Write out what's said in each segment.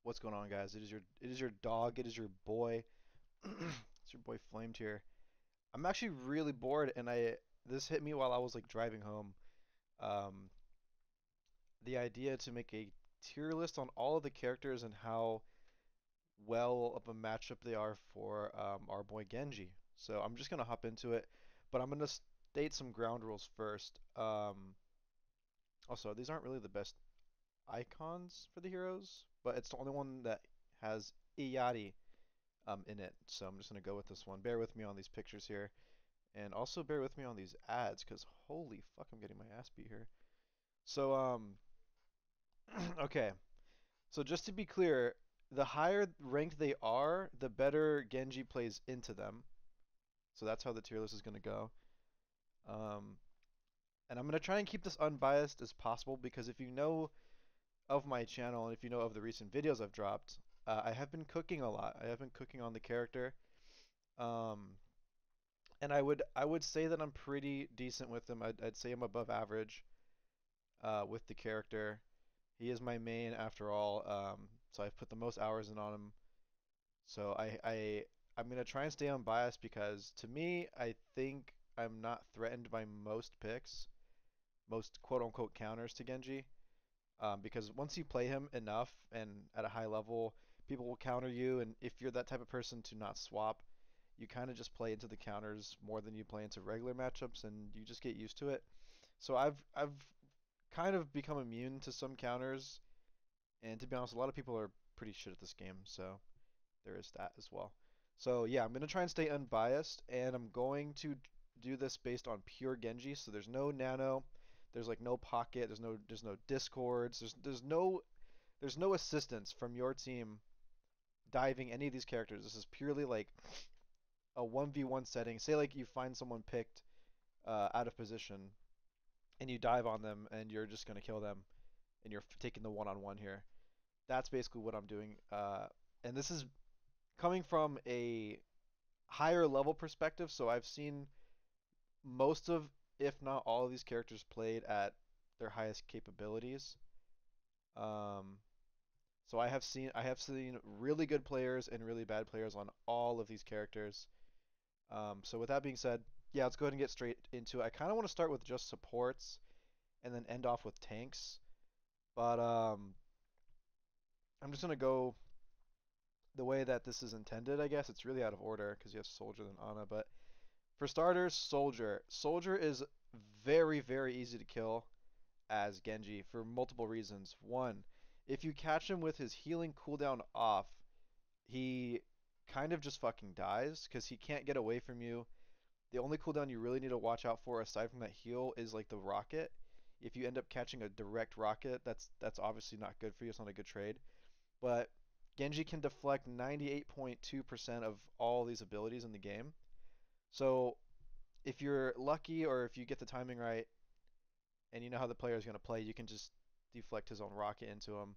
What's going on, guys? It is your dog. It is your boy. It's your boy Flamed here. I'm actually really bored, and I this hit me while I was like driving home. Um, the idea to make a tier list on all of the characters and how well of a matchup they are for our boy Genji. So I'm just gonna hop into it, but I'm gonna state some ground rules first. Also, these aren't really the best icons for the heroes, but it's the only one that has Iyari in it. So I'm just gonna go with this one. Bear with me on these pictures here, and also bear with me on these ads, cause holy fuck, I'm getting my ass beat here. So okay. So just to be clear, the higher ranked they are, the better Genji plays into them. So that's how the tier list is gonna go. Um, and I'm gonna try and keep this unbiased as possible because if you know of my channel and if you know of the recent videos I've dropped, I have been cooking a lot. I have been cooking on the character. Um, and I would say that I'm pretty decent with him. I'd say I'm above average with the character. He is my main after all, so I've put the most hours in on him. So I'm gonna try and stay unbiased because to me, I think I'm not threatened by most picks, most quote unquote counters to Genji. Because once you play him enough and at a high level, people will counter you, and if you're that type of person to not swap, you kind of just play into the counters more than you play into regular matchups, and you just get used to it. So I've kind of become immune to some counters, and to be honest, a lot of people are pretty shit at this game, so there is that as well. So yeah, I'm gonna try and stay unbiased, and I'm going to do this based on pure Genji. So there's no nano, there's like no pocket, there's no discords, there's no assistance from your team diving any of these characters. This is purely like a 1v1 setting. Say like you find someone picked out of position and you dive on them and you're just gonna kill them and you're taking the one-on-one here. That's basically what I'm doing. And this is coming from a higher level perspective, so I've seen most of, if not all of these characters played at their highest capabilities. Um, so I have seen really good players and really bad players on all of these characters. So with that being said, yeah, let's go ahead and get straight into it. I kind of want to start with just supports and then end off with tanks, but I'm just gonna go the way that this is intended. I guess it's really out of order because you have Soldier then Ana, but for starters, Soldier. Soldier is very, very easy to kill as Genji for multiple reasons. One, if you catch him with his healing cooldown off, he kind of just fucking dies because he can't get away from you. The only cooldown you really need to watch out for aside from that heal is like the rocket. If you end up catching a direct rocket, that's obviously not good for you. It's not a good trade. But Genji can deflect 98.2% of all these abilities in the game. So if you're lucky or if you get the timing right and you know how the player is going to play, you can just deflect his own rocket into him.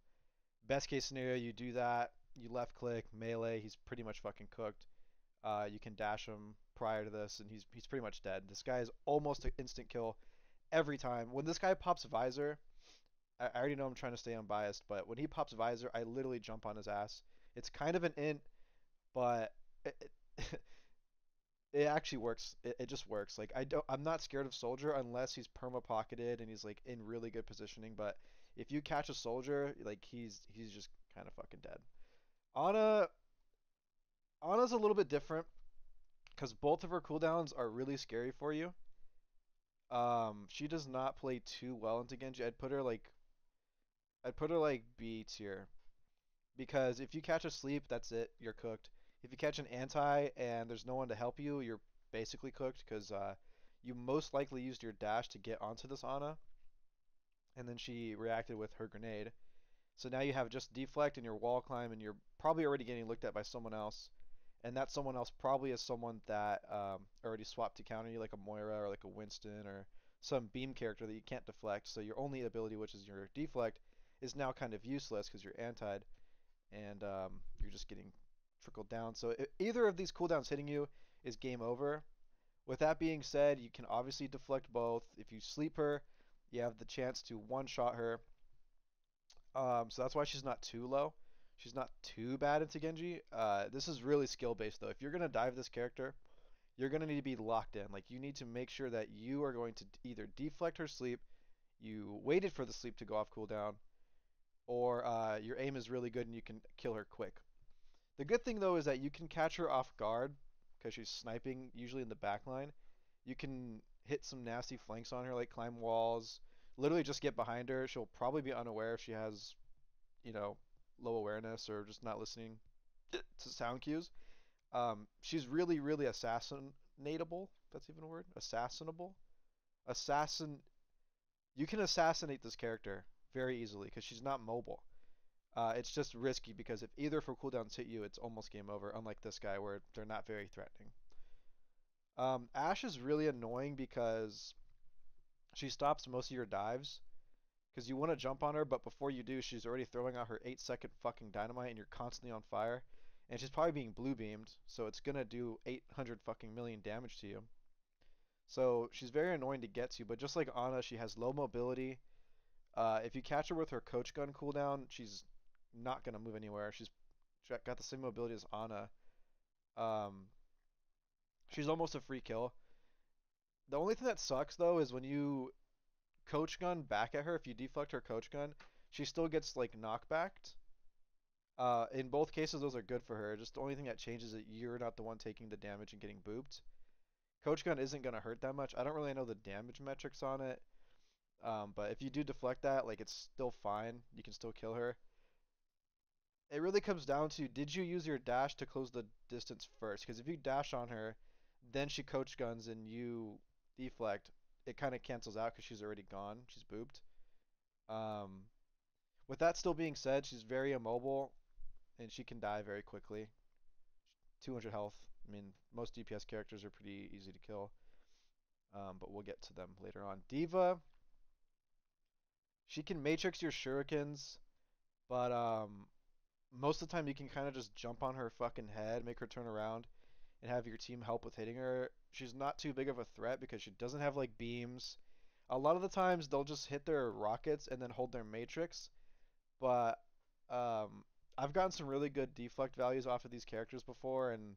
Best case scenario, you do that, you left click, melee, he's pretty much fucking cooked. You can dash him prior to this, and he's pretty much dead. This guy is almost an instant kill every time. When this guy pops Visor, I already know I'm trying to stay unbiased, but when he pops Visor, I literally jump on his ass. It's kind of an int, but it actually works. It just works. Like I'm not scared of Soldier unless he's perma pocketed and he's like in really good positioning. But if you catch a Soldier, like he's just kind of fucking dead. Ana Ana's a little bit different because both of her cooldowns are really scary for you. She does not play too well into Genji. I'd put her like B tier because if you catch a sleep, that's it. You're cooked. If you catch an anti and there's no one to help you, you're basically cooked because you most likely used your dash to get onto this Ana, and then she reacted with her grenade. So now you have just deflect and your wall climb, and you're probably already getting looked at by someone else, and that someone else probably is someone that already swapped to counter you, like a Moira or like a Winston or some beam character that you can't deflect. So your only ability, which is your deflect, is now kind of useless because you're antied and you're just getting trickled down. So either of these cooldowns hitting you is game over. With that being said, you can obviously deflect both. If you sleep her, you have the chance to one-shot her. So that's why she's not too low. She's not too bad into Genji. This is really skill based though. If you're gonna dive this character, you're gonna need to be locked in. Like you need to make sure that you are going to either deflect her sleep, you waited for the sleep to go off cooldown, or your aim is really good and you can kill her quick. The good thing though is that you can catch her off guard because she's sniping usually in the back line. You can hit some nasty flanks on her, like climb walls, literally just get behind her. She'll probably be unaware if she has, you know, low awareness or just not listening to sound cues. She's really, really assassinatable. That's even a word. Assassinable. Assassin. You can assassinate this character very easily because she's not mobile. It's just risky because if either of her cooldowns hit you, it's almost game over. Unlike this guy where they're not very threatening. Ashe is really annoying because she stops most of your dives. Because you want to jump on her, but before you do, she's already throwing out her 8-second fucking dynamite, and you're constantly on fire. And she's probably being blue beamed, so it's gonna do 800 fucking million damage to you. So she's very annoying to get to, but just like Ana, she has low mobility. If you catch her with her coach gun cooldown, she's not gonna move anywhere. She's got the same mobility as Ana. Um, she's almost a free kill. The only thing that sucks though is when you coach gun back at her, if you deflect her coach gun, she still gets like knockbacked. In both cases, those are good for her. Just the only thing that changes is you're not the one taking the damage and getting booped. Coach gun isn't gonna hurt that much. I don't really know the damage metrics on it, but if you do deflect that, like it's still fine. You can still kill her. It really comes down to did you use your dash to close the distance first? Because if you dash on her, then she coach guns and you deflect, it kind of cancels out because she's already gone. She's booped. Um, with that still being said, she's very immobile and she can die very quickly. 200 health. I mean, most DPS characters are pretty easy to kill, but we'll get to them later on. Diva, she can matrix your shurikens, but most of the time you can kind of just jump on her fucking head, make her turn around, and have your team help with hitting her. She's not too big of a threat because she doesn't have like beams. A lot of the times they'll just hit their rockets and then hold their matrix, but I've gotten some really good deflect values off of these characters before, and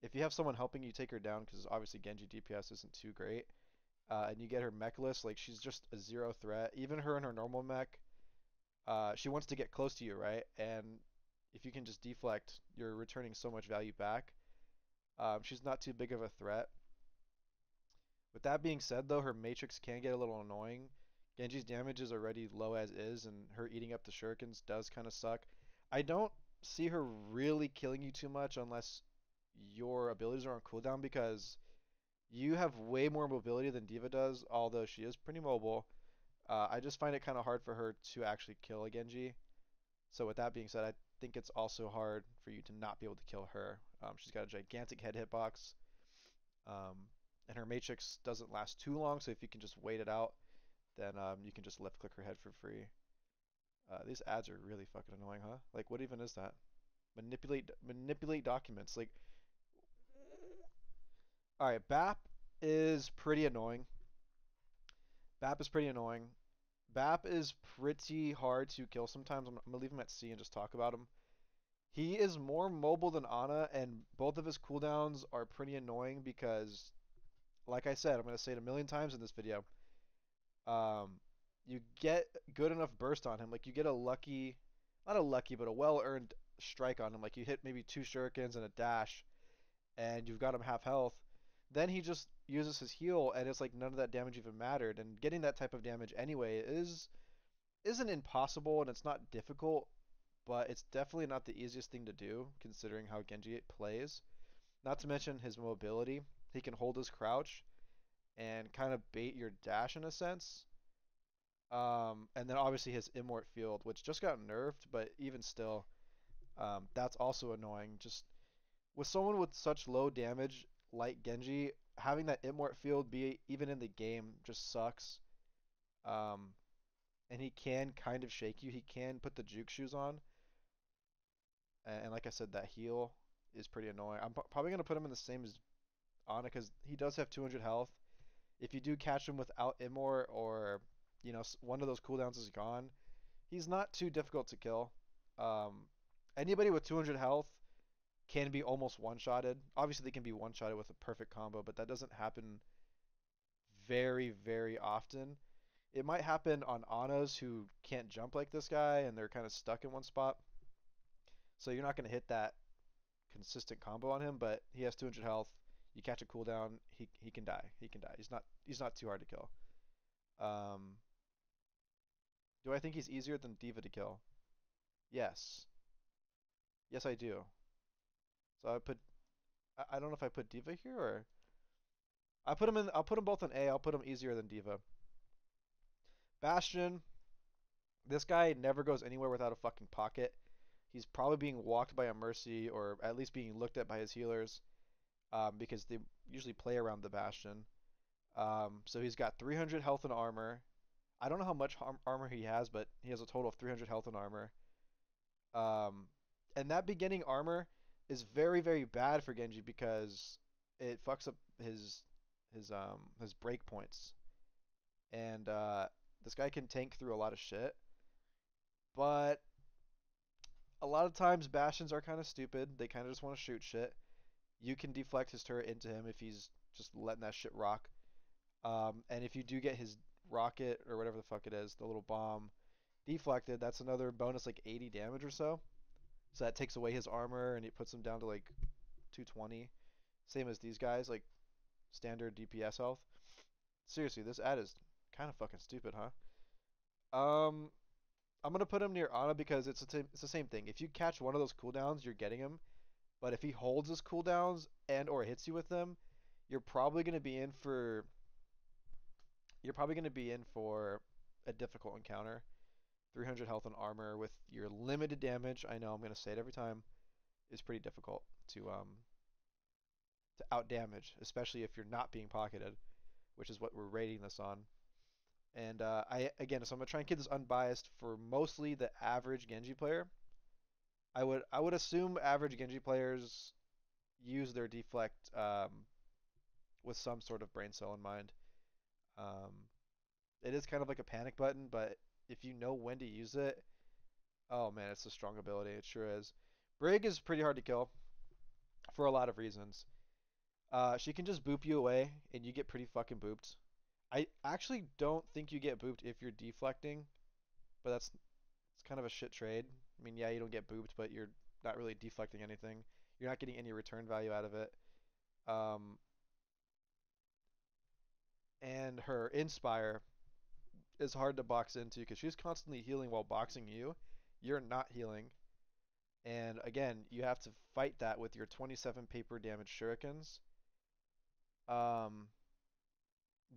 if you have someone helping you take her down, because obviously Genji DPS isn't too great, and you get her mechless, like she's just a zero threat. Even her in her normal mech, she wants to get close to you, right? And if you can just deflect, you're returning so much value back. She's not too big of a threat. With that being said, though, her matrix can get a little annoying. Genji's damage is already low as is, and her eating up the shurikens does kind of suck. I don't see her really killing you too much unless your abilities are on cooldown because you have way more mobility than Diva does, although she is pretty mobile. I just find it kind of hard for her to actually kill a Genji. So with that being said, I think it's also hard for you to not be able to kill her. She's got a gigantic head hitbox, and her matrix doesn't last too long, so if you can just wait it out, then you can just left click her head for free. These ads are really fucking annoying, huh? Like, what even is that? Manipulate documents. Like, all right, BAP is pretty annoying. BAP is pretty annoying. BAP is pretty hard to kill sometimes. I'm gonna leave him at C and just talk about him. He is more mobile than Ana, and both of his cooldowns are pretty annoying because, like I said, I'm gonna say it a million times in this video. You get good enough burst on him, like you get a lucky, not a lucky, but a well-earned strike on him. Like you hit maybe 2 shurikens and a dash, and you've got him half health. Then he just uses his heal, and it's like none of that damage even mattered. And getting that type of damage anyway isn't impossible, and it's not difficult, but it's definitely not the easiest thing to do considering how Genji plays. Not to mention his mobility. He can hold his crouch and kind of bait your dash in a sense. And then obviously his immort field, which just got nerfed, but even still, that's also annoying. Just with someone with such low damage like Genji, having that immort field be even in the game just sucks. Um, and he can kind of shake you. He can put the juke shoes on. And like I said, that heal is pretty annoying. I'm probably going to put him in the same as Ana because he does have 200 health. If you do catch him without immort or, you know, one of those cooldowns is gone, he's not too difficult to kill. Anybody with 200 health can be almost one-shotted. Obviously, they can be one-shotted with a perfect combo, but that doesn't happen very, very often. It might happen on Anas who can't jump like this guy and they're kind of stuck in one spot. So you're not going to hit that consistent combo on him, but he has 200 health. You catch a cooldown, he can die. He can die. He's not too hard to kill. Um, do I think he's easier than D.Va to kill? Yes. Yes, I do. So I don't know if I put D.Va here or I put him in. I'll put them both in A. I'll put him easier than D.Va. Bastion. This guy never goes anywhere without a fucking pocket. He's probably being walked by a Mercy or at least being looked at by his healers because they usually play around the Bastion. So he's got 300 health and armor. I don't know how much armor he has, but he has a total of 300 health and armor. Um, and that beginning armor is very, very bad for Genji because it fucks up his break points. And this guy can tank through a lot of shit. But a lot of times Bastions are kind of stupid. They kind of just want to shoot shit. You can deflect his turret into him if he's just letting that shit rock. And if you do get his rocket or whatever the fuck it is, the little bomb deflected, that's another bonus like 80 damage or so. So that takes away his armor and it puts him down to like 220. Same as these guys, like standard DPS health. Seriously, this ad is kind of fucking stupid, huh? I'm gonna put him near Ana because it's the same thing. If you catch one of those cooldowns, you're getting him. But if he holds his cooldowns and or hits you with them, you're probably gonna be in for a difficult encounter. 300 health and armor with your limited damage. I know I'm gonna say it every time. Is pretty difficult to out damage, especially if you're not being pocketed, which is what we're rating this on. And so I'm gonna try and keep this unbiased for mostly the average Genji player. I would assume average Genji players use their deflect with some sort of brain cell in mind. Um, it is kind of like a panic button, but if you know when to use it, oh man, it's a strong ability. It sure is. Brig is pretty hard to kill for a lot of reasons. She can just boop you away, and you get pretty fucking booped. I actually don't think you get booped if you're deflecting, but it's kind of a shit trade. I mean, yeah, you don't get booped, but you're not really deflecting anything. You're not getting any return value out of it. Um, and her Inspire is hard to box into because she's constantly healing while boxing you. You're not healing. And again, you have to fight that with your 27 paper damage shurikens. Um,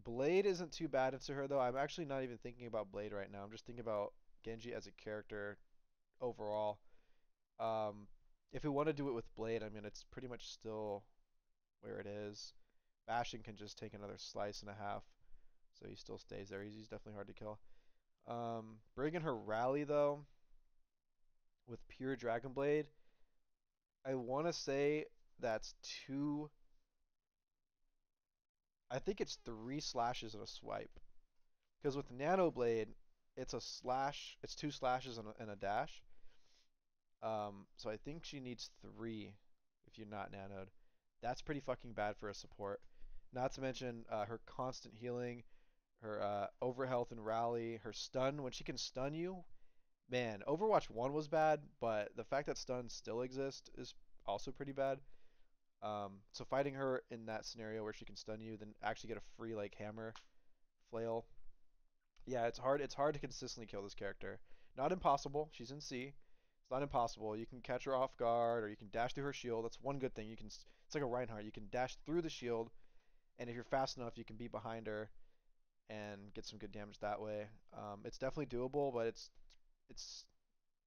Blade isn't too bad into her though. I'm actually not even thinking about Blade right now. I'm just thinking about Genji as a character overall. Um, if we want to do it with Blade, I mean it's pretty much still where it is. Bastion can just take another slice and a half, so he still stays there. He's definitely hard to kill. Bringing her rally though, with pure Dragon Blade, I want to say that's two. I think it's 3 slashes and a swipe. Because with Nano Blade, it's a slash. It's 2 slashes and a dash. So I think she needs 3 if you're not nanoed. That's pretty fucking bad for a support. Not to mention her constant healing, her overhealth and rally, her stun. When she can stun you, man, Overwatch 1 was bad, but the fact that stuns still exist is also pretty bad. So fighting her in that scenario where she can stun you, then actually get a free like hammer flail. Yeah, it's hard. It's hard to consistently kill this character. Not impossible. She's in C. It's not impossible. You can catch her off guard, or you can dash through her shield. That's one good thing. You can. It's like a Reinhardt. You can dash through the shield, and if you're fast enough, you can be behind her and get some good damage that way. It's definitely doable, but it's.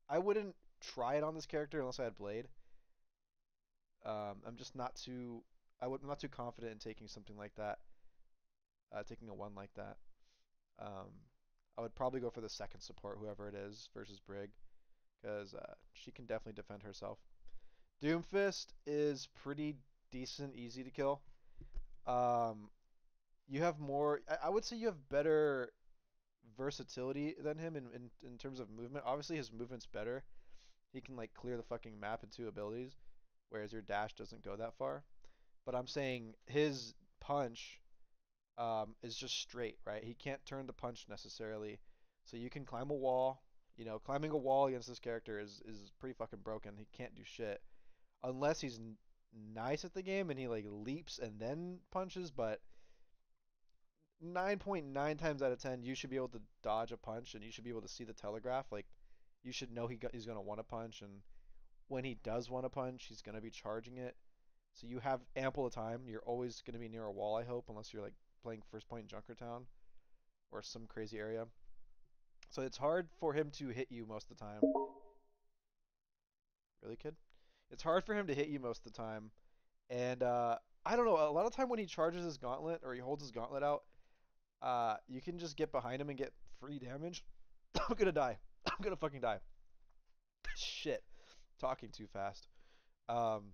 I wouldn't try it on this character unless I had Blade. I'm just not too. I'm not too confident in taking something like that. Taking a 1 like that. Um, I would probably go for the second support, whoever it is, versus Brig, because she can definitely defend herself. Doomfist is pretty decent, easy to kill. You have more. I would say you have better versatility than him in terms of movement. Obviously, his movement's better. He can like clear the fucking map in two abilities, whereas your dash doesn't go that far. But I'm saying his punch is just straight, right? He can't turn the punch necessarily. So you can climb a wall. You know, climbing a wall against this character is pretty fucking broken. He can't do shit unless he's nice at the game and he like leaps and then punches. But 9.9 times out of 10, you should be able to dodge a punch and you should be able to see the telegraph. Like you should know he's gonna want to punch, and when he does want to punch, he's gonna be charging it. So you have ample time. You're always gonna be near a wall, I hope, unless you're like playing first point Junkertown or some crazy area. So it's hard for him to hit you most of the time. Really, kid? It's hard for him to hit you most of the time. And I don't know, a lot of time when he charges his gauntlet or he holds his gauntlet out, you can just get behind him and get free damage. I'm gonna die. I'm gonna fucking die. Shit. Talking too fast. Um,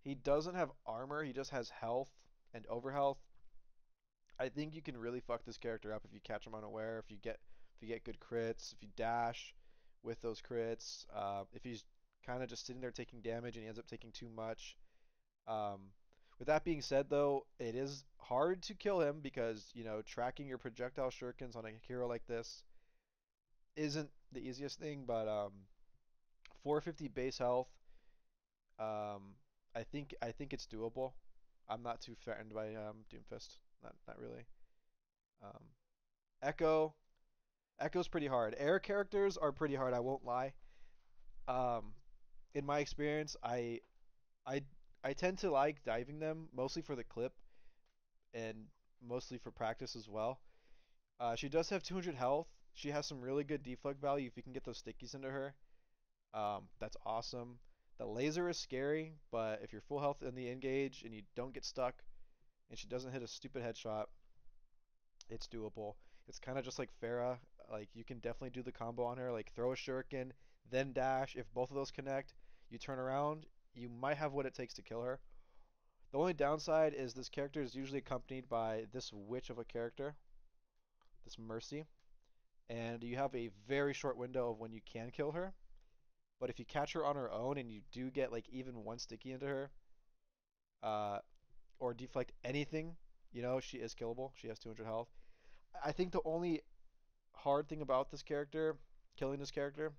he doesn't have armor, he just has health and overhealth. I think you can really fuck this character up if you catch him unaware, if you get good crits, if you dash with those crits, if he's kind of just sitting there taking damage and he ends up taking too much. Um, with that being said, though, it is hard to kill him because, you know, tracking your projectile shurikens on a hero like this isn't the easiest thing, but 450 base health, um, I think it's doable. I'm not too threatened by Doomfist. Not really. Um, Echo, Echo's pretty hard. Air characters are pretty hard. I won't lie. Um, in my experience, I I tend to like diving them mostly for the clip and mostly for practice as well. She does have 200 health. She has some really good deflect value if you can get those stickies into her. That's awesome. The laser is scary, but if you're full health in the engage and you don't get stuck and she doesn't hit a stupid headshot, it's doable. It's kind of just like Pharah. Like you can definitely do the combo on her. Like throw a shuriken, then dash. If both of those connect, you turn around. You might have what it takes to kill her. The only downside is this character is usually accompanied by this witch of a character, this Mercy, and you have a very short window of when you can kill her. But if you catch her on her own and you do get like even one sticky into her, uh, or deflect anything, you know, she is killable. She has 200 health. I think the only hard thing about this character, killing this character,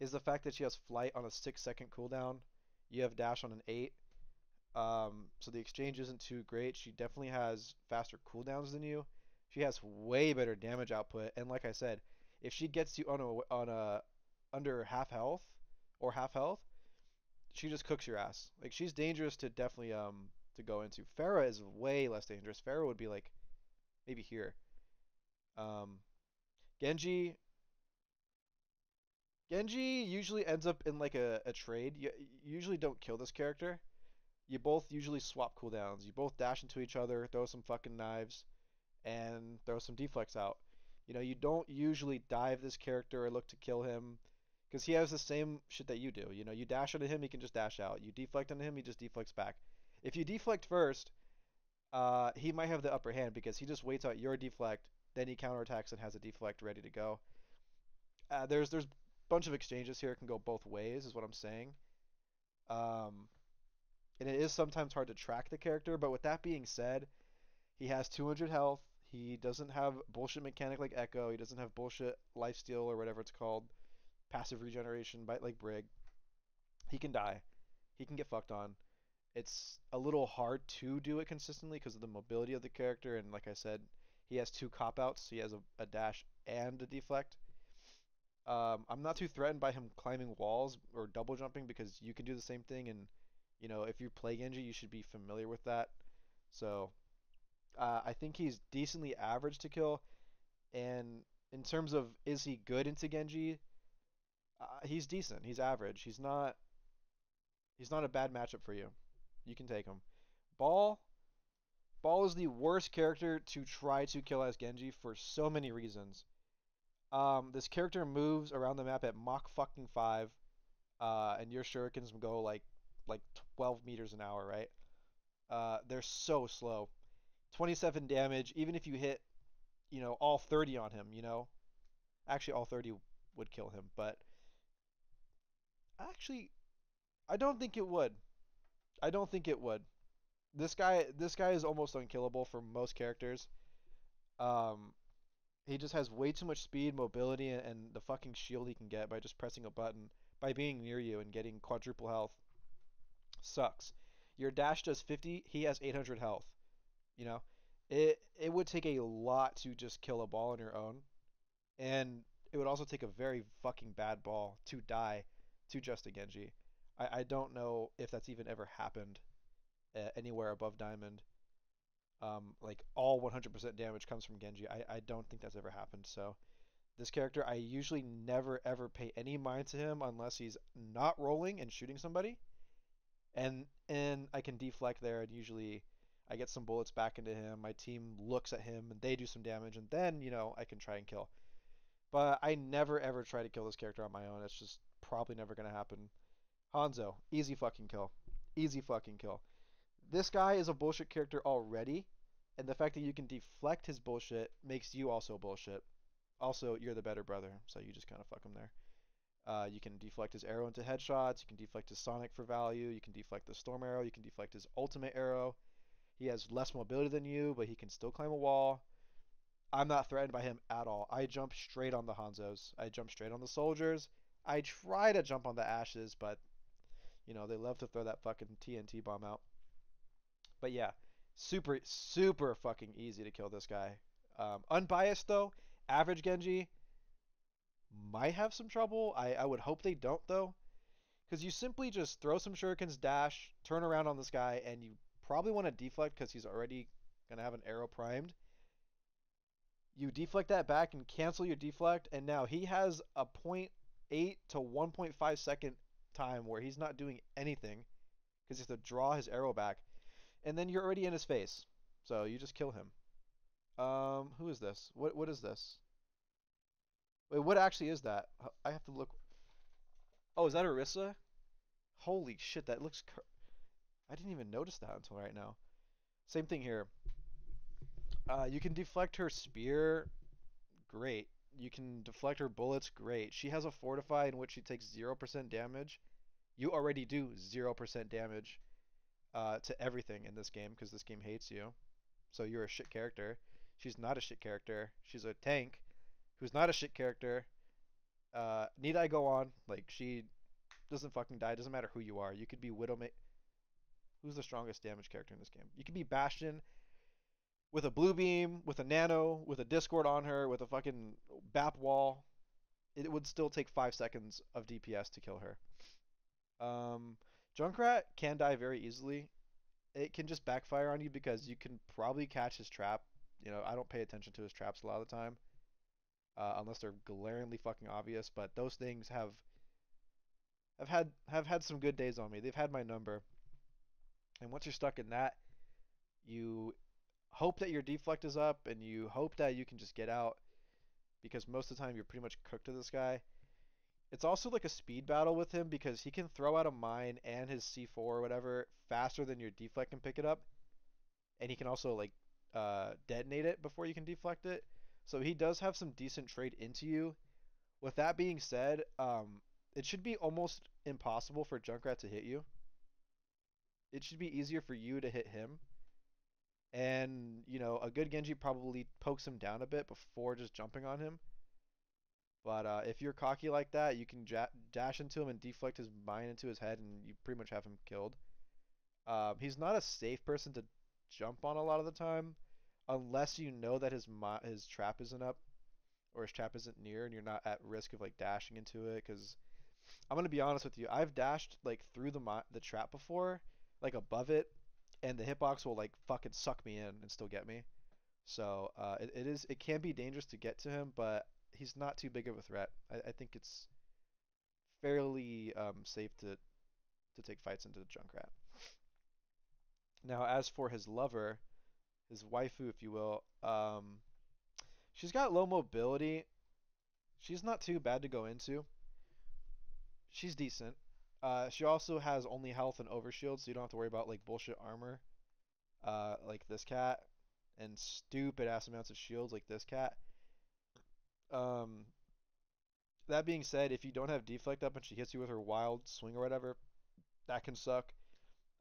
is the fact that she has flight on a 6-second cooldown. You have dash on an 8. So the exchange isn't too great. She definitely has faster cooldowns than you. She has way better damage output, and like I said, if she gets you on a under half health or half health, she just cooks your ass. Like she's dangerous to definitely to go into. Pharah is way less dangerous. Pharah would be like maybe here. Um, Genji Genji usually ends up in like a trade. You usually don't kill this character. You both usually swap cooldowns. You both dash into each other, throw some fucking knives, and throw some deflects out. You know, you don't usually dive this character or look to kill him because he has the same shit that you do. You know, you dash into him, he can just dash out. You deflect into him, he just deflects back. If you deflect first, he might have the upper hand because he just waits out your deflect, then he counterattacks and has a deflect ready to go. There's a bunch of exchanges here. It can go both ways, is what I'm saying. Um, and it is sometimes hard to track the character, but with that being said, he has 200 health. He doesn't have bullshit mechanic like Echo. He doesn't have bullshit lifesteal or whatever it's called, passive regeneration bite like Brig. He can die. He can get fucked on. It's a little hard to do it consistently because of the mobility of the character, and like I said, he has two cop outs. He has a dash and a deflect. I'm not too threatened by him climbing walls or double jumping because you can do the same thing, and you know if you play Genji, you should be familiar with that. So I think he's decently average to kill, and in terms of is he good into Genji, he's decent. He's average. He's not a bad matchup for you. You can take him. Ball Ball is the worst character to try to kill as Genji for so many reasons. This character moves around the map at Mach fucking 5, and your shurikens go like 12 meters an hour, right? They're so slow. 27 damage, even if you hit, all 30 on him, Actually, all 30 would kill him, but actually, I don't think it would. I don't think it would. This guy is almost unkillable for most characters. Um, he just has way too much speed, mobility, and the fucking shield he can get by just pressing a button, by being near you and getting quadruple health. Sucks. Your dash does 50, he has 800 health. You know, it would take a lot to just kill a ball on your own, and it would also take a very fucking bad ball to die to just a Genji. I don't know if that's even ever happened anywhere above Diamond. Like all 100% damage comes from Genji. I don't think that's ever happened. So this character, I usually never ever pay any mind to him unless he's not rolling and shooting somebody, and I can deflect there, and usually I get some bullets back into him. My team looks at him and they do some damage, and then I can try and kill. But I never ever try to kill this character on my own. It's just probably never gonna happen. Hanzo, easy fucking kill, easy fucking kill. This guy is a bullshit character already, and the fact that you can deflect his bullshit makes you also bullshit. Also, you're the better brother, so you just kind of fuck him there. You can deflect his arrow into headshots. You can deflect his Sonic for value. You can deflect the Storm arrow. You can deflect his ultimate arrow. He has less mobility than you, but he can still climb a wall. I'm not threatened by him at all. I jump straight on the Hanzos. I jump straight on the soldiers. I try to jump on the Ashes, but they love to throw that fucking TNT bomb out. But yeah, super super fucking easy to kill this guy. Unbiased though, average Genji might have some trouble. I would hope they don't though, because you simply just throw some shurikens, dash, turn around on this guy, and you probably want to deflect because he's already gonna have an arrow primed. You deflect that back and cancel your deflect, and now he has a zero point 0.8 to 1.5 second time where he's not doing anything because he has to draw his arrow back, and then you're already in his face. So you just kill him. Who is this? What is this? Wait, what actually is that? I have to look. Oh, is that Orisa? Holy shit, that looks. I didn't even notice that until right now. Same thing here. You can deflect her spear. Great. You can deflect her bullets. Great. She has a fortify in which she takes 0% damage. You already do 0% damage to everything in this game because this game hates you. So you're a shit character. She's not a shit character. She's a tank who's not a shit character. Need I go on? Like, she doesn't fucking die. Doesn't matter who you are. You could be Widowmaker. Who's the strongest damage character in this game? You could be Bastion with a blue beam, with a nano, with a Discord on her, with a fucking BAP wall. It would still take 5 seconds of DPS to kill her. Junkrat can die very easily. It can just backfire on you because you can probably catch his trap. I don't pay attention to his traps a lot of the time, unless they're glaringly fucking obvious. But those things have had some good days on me. They've had my number. And once you're stuck in that, you hope that your deflect is up, and you hope that you can just get out, because most of the time you're pretty much cooked to this guy. It's also like a speed battle with him because he can throw out a mine and his C4 or whatever faster than your deflect can pick it up, and he can also like detonate it before you can deflect it. So he does have some decent trade into you. With that being said, it should be almost impossible for Junkrat to hit you. It should be easier for you to hit him. And, a good Genji probably pokes him down a bit before just jumping on him. But if you're cocky like that, you can dash into him and deflect his mine into his head, and you pretty much have him killed. He's not a safe person to jump on a lot of the time, unless you know that his trap isn't up, or his trap isn't near, and you're not at risk of like dashing into it. Because I'm gonna be honest with you, I've dashed like through the trap before, like above it, and the hitbox will like fucking suck me in and still get me. So it can be dangerous to get to him, but he's not too big of a threat. I think it's fairly safe to take fights into the Junkrat. Now, as for his lover, his waifu, if you will, she's got low mobility. She's not too bad to go into. She's decent. She also has only health and overshield, so you don't have to worry about like bullshit armor, like this cat, and stupid ass amounts of shields like this cat. That being said, if you don't have deflect up and she hits you with her wild swing or whatever, that can suck.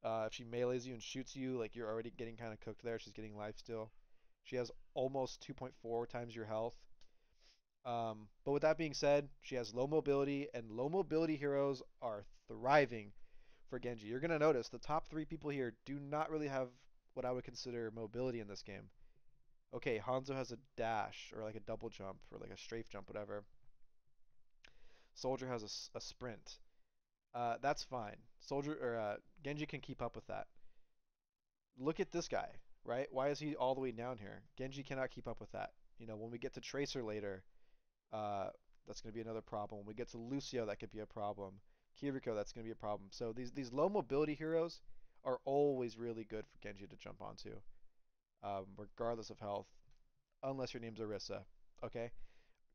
If she melees you and shoots you, like you're already getting kind of cooked there. She's getting life still. She has almost 2.4 times your health. But with that being said, she has low mobility, and low mobility heroes are thriving for Genji. You're gonna notice the top three people here do not really have what I would consider mobility in this game. Okay, Hanzo has a dash or like a double jump or like a strafe jump, whatever. Soldier has a sprint. That's fine. Soldier or Genji can keep up with that. Look at this guy, right? Why is he all the way down here? Genji cannot keep up with that. You know, when we get to Tracer later, uh, that's going to be another problem. When we get to Lucio, that could be a problem. Kiriko, that's going to be a problem. So these low mobility heroes are always really good for Genji to jump onto, regardless of health, unless your name's Orisa, okay?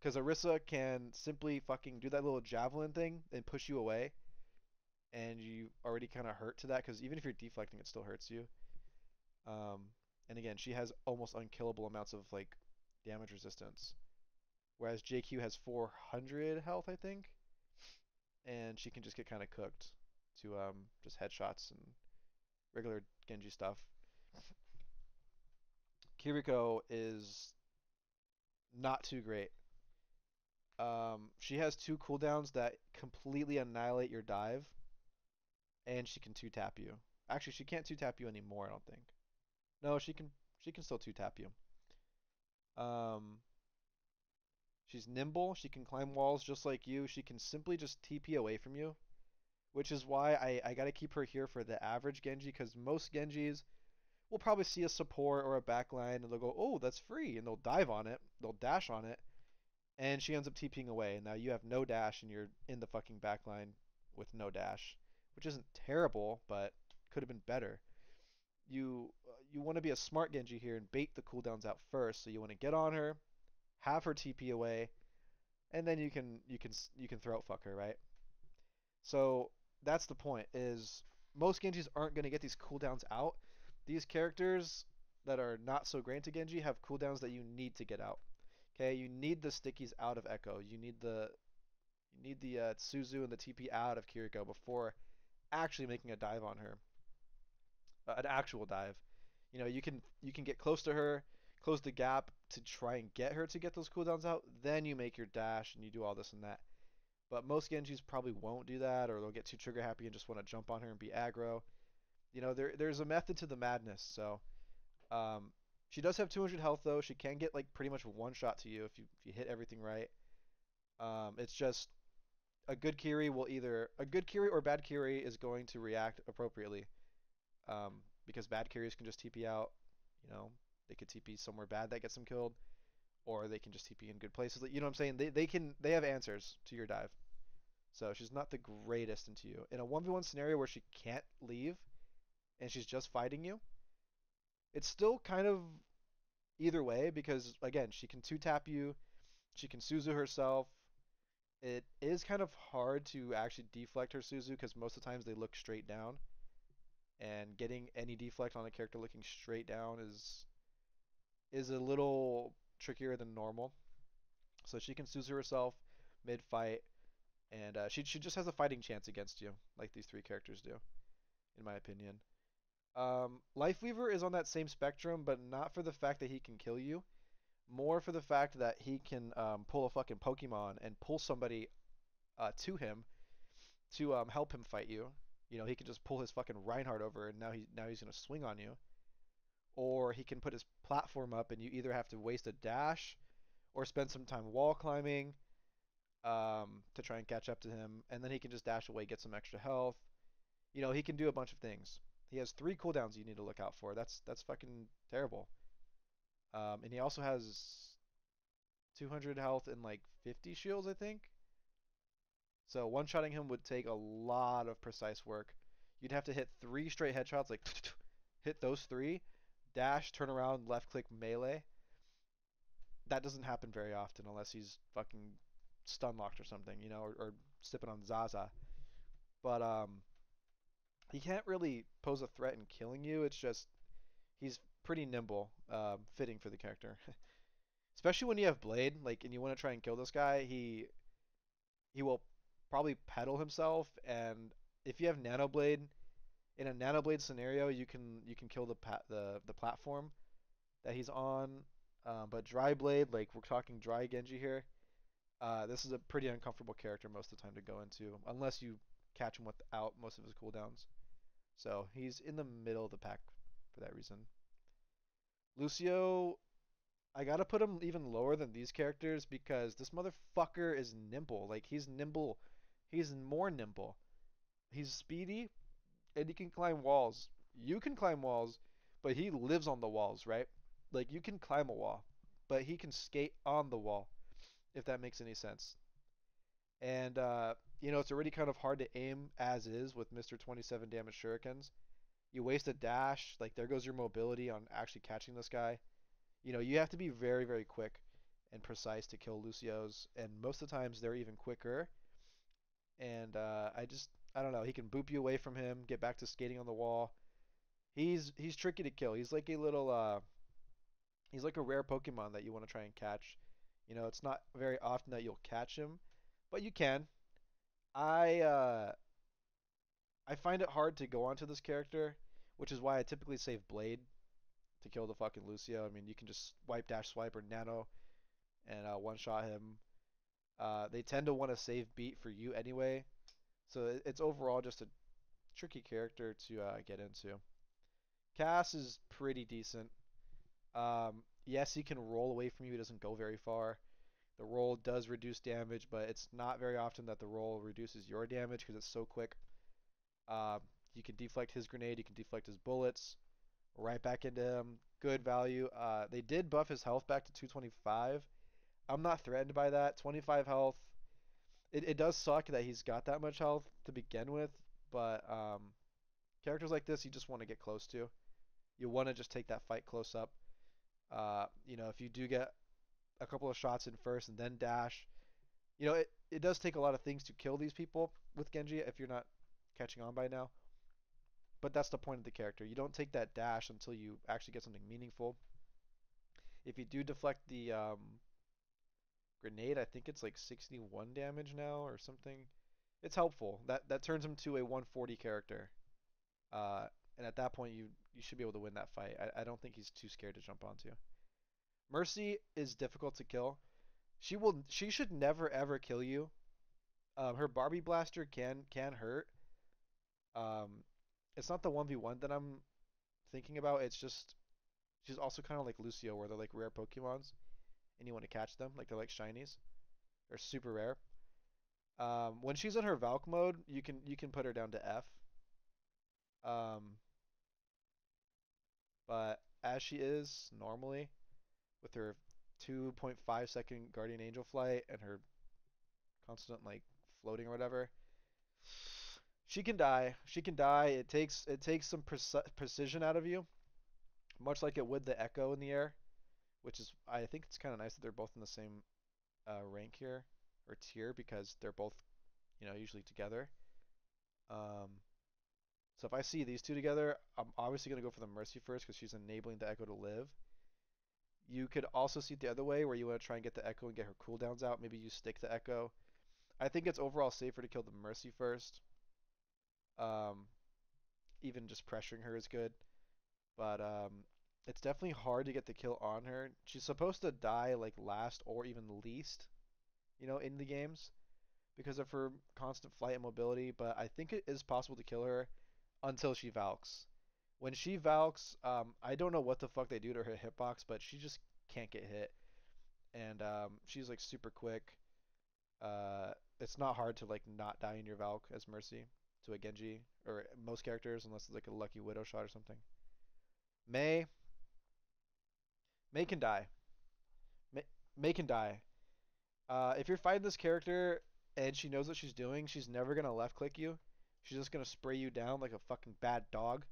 Because Orisa can simply fucking do that little javelin thing and push you away, and you already kind of hurt to that. Because even if you're deflecting, it still hurts you. Um, and again, she has almost unkillable amounts of like damage resistance, whereas JQ has 400 health, I think, and she can just get kind of cooked to just headshots and regular Genji stuff. Kiriko is not too great. She has two cooldowns that completely annihilate your dive, and she can two tap you. Actually, she can't two tap you anymore, I don't think. No, she can. She can still two tap you. Um, she's nimble. She can climb walls just like you. She can simply just TP away from you, which is why I gotta keep her here for the average Genji, because most Genjis will probably see a support or a backline and they'll go, oh, that's free, and they'll dive on it. They'll dash on it, and she ends up TPing away. And now you have no dash and you're in the fucking backline with no dash, which isn't terrible, but could have been better. You want to be a smart Genji here and bait the cooldowns out first. So you want to get on her, have her TP away, and then you can throat fuck her, right? So that's the point. Is most Genjis aren't going to get these cooldowns out. These characters that are not so great to Genji have cooldowns that you need to get out. Okay, you need the stickies out of Echo. You need the Suzu and the TP out of Kiriko before actually making a dive on her, an actual dive. You know, you can get close to her, close the gap to try and get her to get those cooldowns out. Then you make your dash and you do all this and that. But most Genjis probably won't do that, or they'll get too trigger happy and just want to jump on her and be aggro. You know, there's a method to the madness. So um, she does have 200 health though. She can get like pretty much one shot to you if you hit everything right. It's just a good Kiri or bad Kiri is going to react appropriately. Because bad carriers can just TP out. You know, they could TP somewhere bad that gets them killed, or they can just TP in good places. You know what I'm saying? They have answers to your dive. So she's not the greatest into you. In a 1v1 scenario where she can't leave and she's just fighting you, it's still kind of either way because again, she can two tap you, she can Suzu herself. It is kind of hard to actually deflect her Suzu because most of the times they look straight down, and getting any deflect on a character looking straight down is a little trickier than normal. So she can Suzu herself mid fight, and she just has a fighting chance against you, like these three characters do, in my opinion. Lifeweaver is on that same spectrum, but not for the fact that he can kill you, more for the fact that he can pull a fucking Pokemon and pull somebody to him to help him fight you. You know, he can just pull his fucking Reinhardt over, and now he's gonna swing on you. Or he can put his platform up, and you either have to waste a dash or spend some time wall climbing to try and catch up to him, and then he can just dash away, get some extra health. You know, he can do a bunch of things. He has three cooldowns you need to look out for. That's fucking terrible. And he also has 200 health and like 50 shields, I think. So one-shotting him would take a lot of precise work. You'd have to hit three straight headshots, like hit those three, dash, turn around, left click melee. That doesn't happen very often unless he's fucking stun locked or something, you know, or sipping on Zaza. But he can't really pose a threat in killing you. It's just he's pretty nimble, fitting for the character. Especially when you have Blade, like, and you want to try and kill this guy, he will probably pedal himself, and if you have Nano Blade, in a Nano Blade scenario, you can kill the platform that he's on. But Dry Blade, like we're talking Dry Genji here, this is a pretty uncomfortable character most of the time to go into, unless you catch him without most of his cooldowns. So he's in the middle of the pack for that reason. Lucio, I gotta put him even lower than these characters because this motherfucker is nimble. Like he's nimble. He's more nimble. He's speedy and he can climb walls. You can climb walls, but he lives on the walls, right? Like you can climb a wall, but he can skate on the wall, if that makes any sense. And it's already kind of hard to aim as is with Mr. 27 damage shurikens. You waste a dash, like there goes your mobility on actually catching this guy. You have to be very, very quick and precise to kill Lucios, and most of the times they're even quicker. And I don't know, he can boop you away from him, get back to skating on the wall. He's tricky to kill. He's like a rare Pokemon that you want to try and catch. It's not very often that you'll catch him, but you can. I uh I find it hard to go onto this character, which is why I typically save Blade to kill the fucking Lucio. I mean, you can just wipe dash swipe or nano and one shot him. They tend to want to save beat for you anyway, so it's overall just a tricky character to get into. Cass is pretty decent. Yes, he can roll away from you. He doesn't go very far. The roll does reduce damage, but it's not very often that the roll reduces your damage because it's so quick. Uh, you can deflect his grenade. You can deflect his bullets. Right back into him. Good value. They did buff his health back to 225. I'm not threatened by that. 25 health. It does suck that he's got that much health to begin with, but characters like this you just want to get close to. You want to just take that fight close up. If you do get a couple of shots in first and then dash, it does take a lot of things to kill these people with Genji if you're not catching on by now. But that's the point of the character. You don't take that dash until you actually get something meaningful. If you do deflect the grenade, I think it's like 61 damage now or something. It's helpful. That turns him to a 140 character. Uh, and at that point, you should be able to win that fight. I don't think he's too scared to jump onto. Mercy is difficult to kill. She should never ever kill you. Her Barbie Blaster can hurt. Um, it's not the 1v1 that I'm thinking about. It's just she's also kind of like Lucio, where they're like rare Pokemons, and you want to catch them, like they're like shinies. They're super rare. When she's in her Valk mode, you can put her down to F. Um, but as she is normally, with her 2.5-second Guardian Angel flight and her constant like floating or whatever, she can die. She can die. It takes some precision out of you, much like it would the Echo in the air, which is I think it's kind of nice that they're both in the same rank here or tier because they're both usually together. Um, so if I see these two together, I'm obviously gonna go for the Mercy first because she's enabling the Echo to live. You could also see it the other way where you want to try and get the Echo and get her cooldowns out. Maybe you stick the Echo. I think it's overall safer to kill the Mercy first. Um, Even just pressuring her is good. But it's definitely hard to get the kill on her. She's supposed to die like last or even least, in the games because of her constant flight and mobility. But I think it is possible to kill her until she Valks. When she Valks, I don't know what the fuck they do to her hitbox, but she just can't get hit. And she's like super quick. It's not hard to like not die in your Valk as Mercy to a Genji or most characters unless it's like a lucky Widow shot or something. Mei, Mei can die. Mei, Mei can die. If you're fighting this character and she knows what she's doing, she's never gonna left click you. She's just gonna spray you down like a fucking bad dog,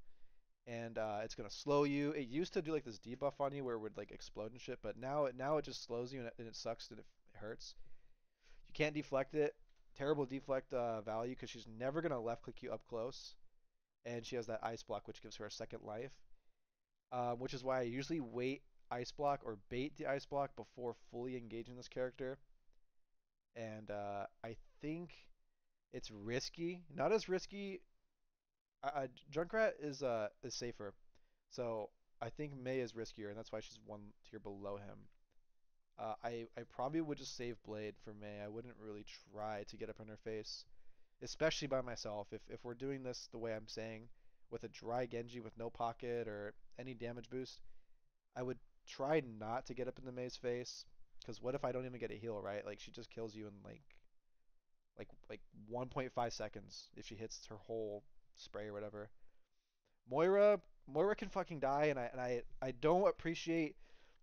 and it's gonna slow you. It used to do like this debuff on you where it would like explode and shit, but now it just slows you and it sucks and it hurts. You can't deflect it. Terrible deflect value because she's never gonna left click you up close, and she has that ice block which gives her a second life. Which is why I usually wait ice block or bait the ice block before fully engaging this character. And I think it's risky. Not as risky. Junkrat is safer, so I think Mei is riskier, and that's why she's one tier below him. I probably would just save Blade for Mei. I wouldn't really try to get up in her face, especially by myself. If we're doing this the way I'm saying, with a dry Genji with no pocket or any damage boost, I would try not to get up in the Mei's face. Because what if I don't even get a heal, right? Like she just kills you in like 1.5 seconds if she hits her whole spray or whatever. Moira can fucking die, and I don't appreciate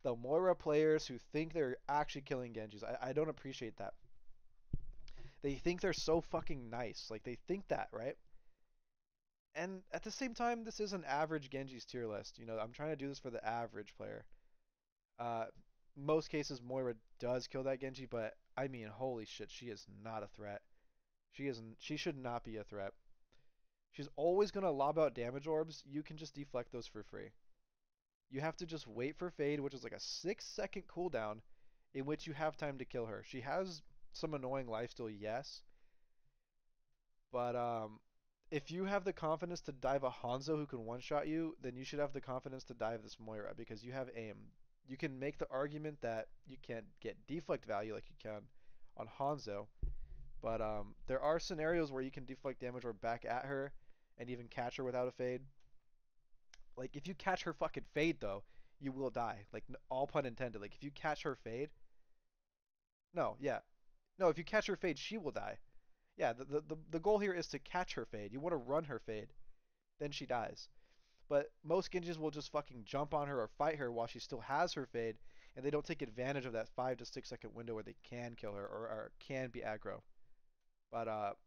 the Moira players who think they're actually killing Genjis. I don't appreciate that. They think they're so fucking nice. Like they think that, right? And at the same time, this is an average Genji's tier list. You know, I'm trying to do this for the average player. Uh, Most cases Moira does kill that Genji, but I mean, holy shit, she is not a threat. She isn't. She should not be a threat. She's always gonna lob out damage orbs. You can just deflect those for free. You have to just wait for Fade, which is like a 6 second cooldown, in which you have time to kill her. She has some annoying lifesteal, yes, but if you have the confidence to dive a Hanzo who can one-shot you, then you should have the confidence to dive this Moira because you have aim. You can make the argument that you can't get deflect value like you can on Hanzo, but there are scenarios where you can deflect damage or back at her and even catch her without a fade. Like if you catch her fucking fade though, you will die. Like all pun intended. Like if you catch her fade, no, yeah, no. If you catch her fade, she will die. Yeah, the goal here is to catch her fade. You want to run her fade, then she dies. But most Genjis will just fucking jump on her or fight her while she still has her fade, and they don't take advantage of that 5 to 6 second window where they can kill her or can be aggro. But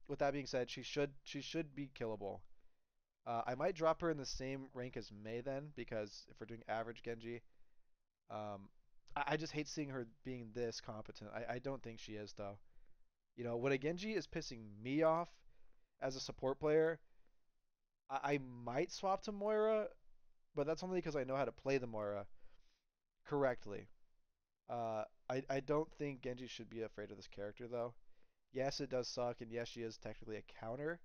with that being said, she should be killable. I might drop her in the same rank as Mei then, because if we're doing average Genji, um, I just hate seeing her being this competent. I don't think she is though. You know, when a Genji is pissing me off as a support player, I might swap to Moira, but that's only because I know how to play the Moira correctly. I don't think Genji should be afraid of this character though. Yes, it does suck, and yes, she is technically a counter,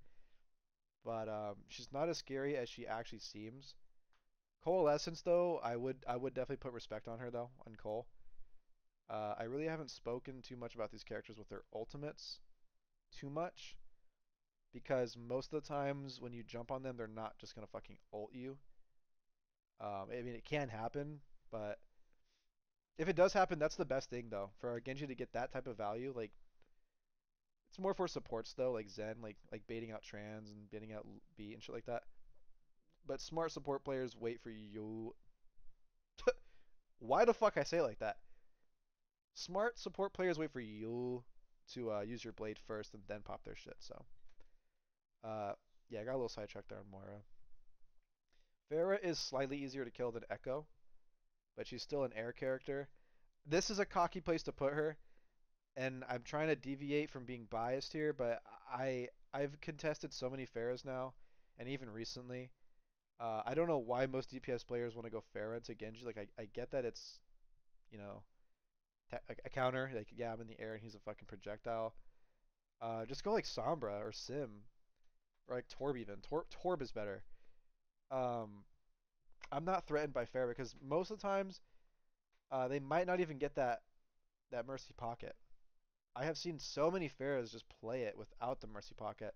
but she's not as scary as she actually seems. Coalescence though, I would definitely put respect on her though, on Cole. I really haven't spoken too much about these characters with their ultimates too much because most of the times when you jump on them, they're not just gonna fucking ult you. I mean, it can happen, but if it does happen, that's the best thing though. For a Genji to get that type of value, like it's more for supports though, like Zen, like baiting out trans and baiting out B and shit like that. But smart support players wait for you. Why the fuck I say it like that? Smart support players wait for you to use your blade first and then pop their shit. So, uh, yeah, I got a little sidetracked there on Moira. Pharah is slightly easier to kill than Echo, but she's still an air character. This is a cocky place to put her, and I'm trying to deviate from being biased here, but I've contested so many Pharahs now, and even recently. I don't know why most DPS players want to go Pharah into Genji. Like I get that it's, you know, a counter. Like yeah, I'm in the air and he's a fucking projectile. Just go like Sombra or Sim or like Torb even. Torb is better. Um, I'm not threatened by Pharah because most of the times they might not even get that Mercy Pocket. I have seen so many Pharahs just play it without the Mercy Pocket,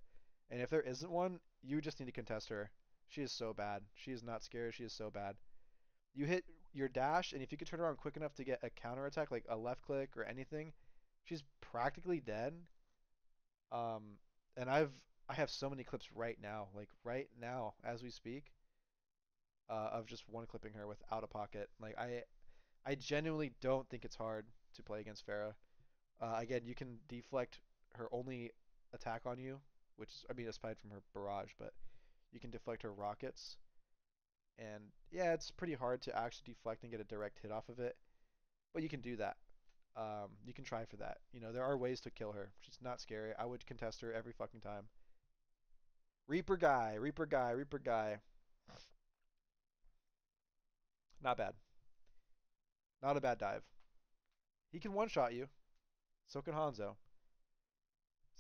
and if there isn't one, you just need to contest her. She is so bad. She is not scary. She is so bad. You hit your dash, and if you could turn around quick enough to get a counter attack, like a left click or anything, she's practically dead. Um, and I have so many clips right now, like right now as we speak, of just one clipping her without a pocket. Like I genuinely don't think it's hard to play against Pharah. Again, you can deflect her only attack on you, which is, I mean, aside from her barrage, but you can deflect her rockets. And yeah, it's pretty hard to actually deflect and get a direct hit off of it, but you can do that. You can try for that. You know, there are ways to kill her. She's not scary. I would contest her every fucking time. Reaper guy, Reaper guy, Reaper guy. Not bad. Not a bad dive. He can one-shot you. So can Hanzo.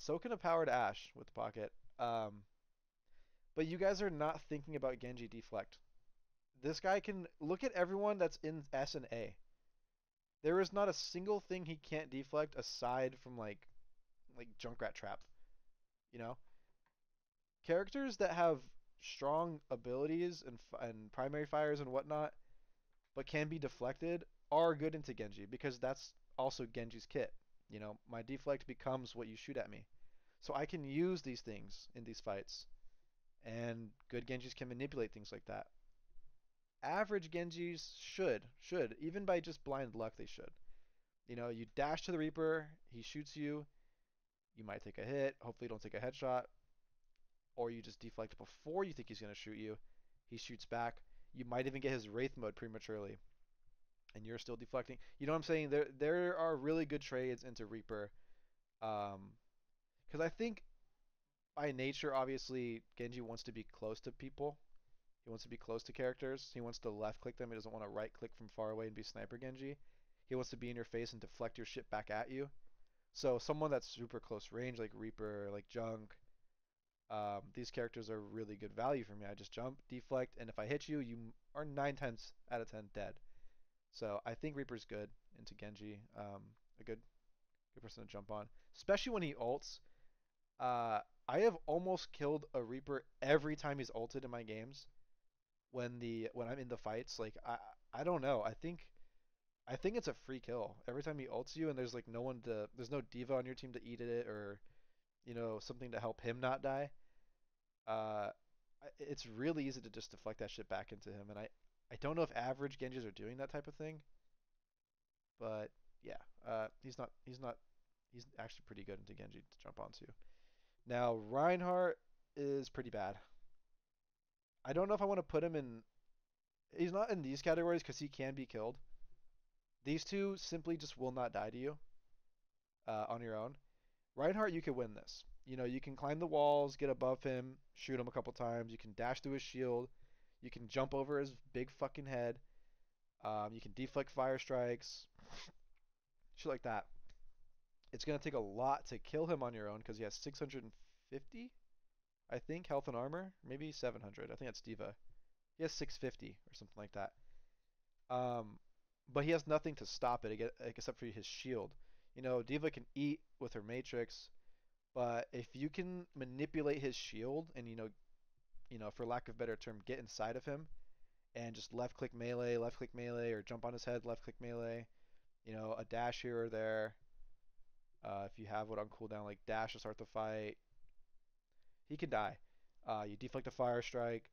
So can a powered Ash with pocket. But you guys are not thinking about Genji deflect. This guy can look at everyone that's in S and A. There is not a single thing he can't deflect aside from like Junkrat Trap. You know, characters that have strong abilities and primary fires and whatnot, but can be deflected are good into Genji because that's also Genji's kit. You know, my deflect becomes what you shoot at me. So I can use these things in these fights, and good Genjis can manipulate things like that. Average Genjis should, even by just blind luck, they should. You know, you dash to the Reaper, he shoots you, you might take a hit, hopefully you don't take a headshot, or you just deflect before you think he's going to shoot you, he shoots back, you might even get his Wraith mode prematurely, and you're still deflecting. You know what I'm saying? There are really good trades into Reaper, because I think by nature, obviously, Genji wants to be close to people. He wants to be close to characters. He wants to left click them. He doesn't want to right click from far away and be Sniper Genji. He wants to be in your face and deflect your shit back at you. So someone that's super close range, like Reaper, like Junk, these characters are really good value for me. I just jump, deflect, and if I hit you, you are 9 times out of 10 dead. So I think Reaper's good into Genji. A good person to jump on, especially when he ults. Uh, I have almost killed a Reaper every time he's ulted in my games. When I'm in the fights, like I don't know. I think it's a free kill every time he ults you, and there's no diva on your team to eat it or something to help him not die. Uh, it's really easy to just deflect that shit back into him, and I don't know if average Genjis are doing that type of thing, but yeah, he's actually pretty good into Genji to jump onto. Now Reinhardt is pretty bad. I don't know if I want to put him in. He's not in these categories because he can be killed. These two simply just will not die to you on your own. Reinhardt, you can win this. You know, you can climb the walls, get above him, shoot him a couple times. You can dash through his shield. You can jump over his big fucking head. You can deflect fire strikes, shit like that. It's gonna take a lot to kill him on your own because he has 650, I think, health and armor. Maybe 700. I think that's Diva. He has 650 or something like that. Um, but he has nothing to stop it except for his shield. You know, Diva can eat with her Matrix, but if you can manipulate his shield and for lack of a better term, get inside of him and just left click melee, or jump on his head, left click melee, a dash here or there. If you have what on cooldown, like dash to start the fight, he can die. You deflect a fire strike.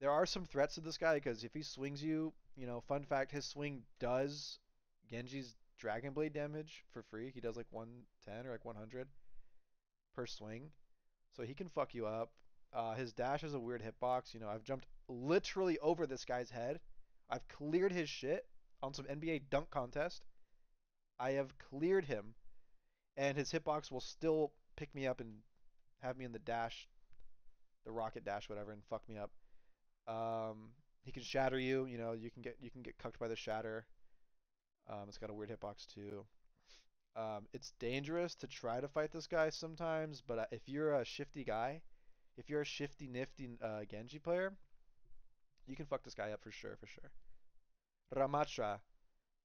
There are some threats to this guy because if he swings you, fun fact, his swing does Genji's Dragon Blade damage for free. He does like 110 or like 100 per swing. So he can fuck you up. His dash is a weird hitbox. I've jumped literally over this guy's head. I've cleared his shit on some NBA dunk contest. I have cleared him, and his hitbox will still pick me up and have me in the dash, the rocket dash, whatever, and fuck me up. He can shatter you. You can get cucked by the shatter. It's got a weird hitbox too. It's dangerous to try to fight this guy sometimes, but if you're a shifty guy, if you're a shifty nifty Genji player, you can fuck this guy up for sure, for sure. Ramatra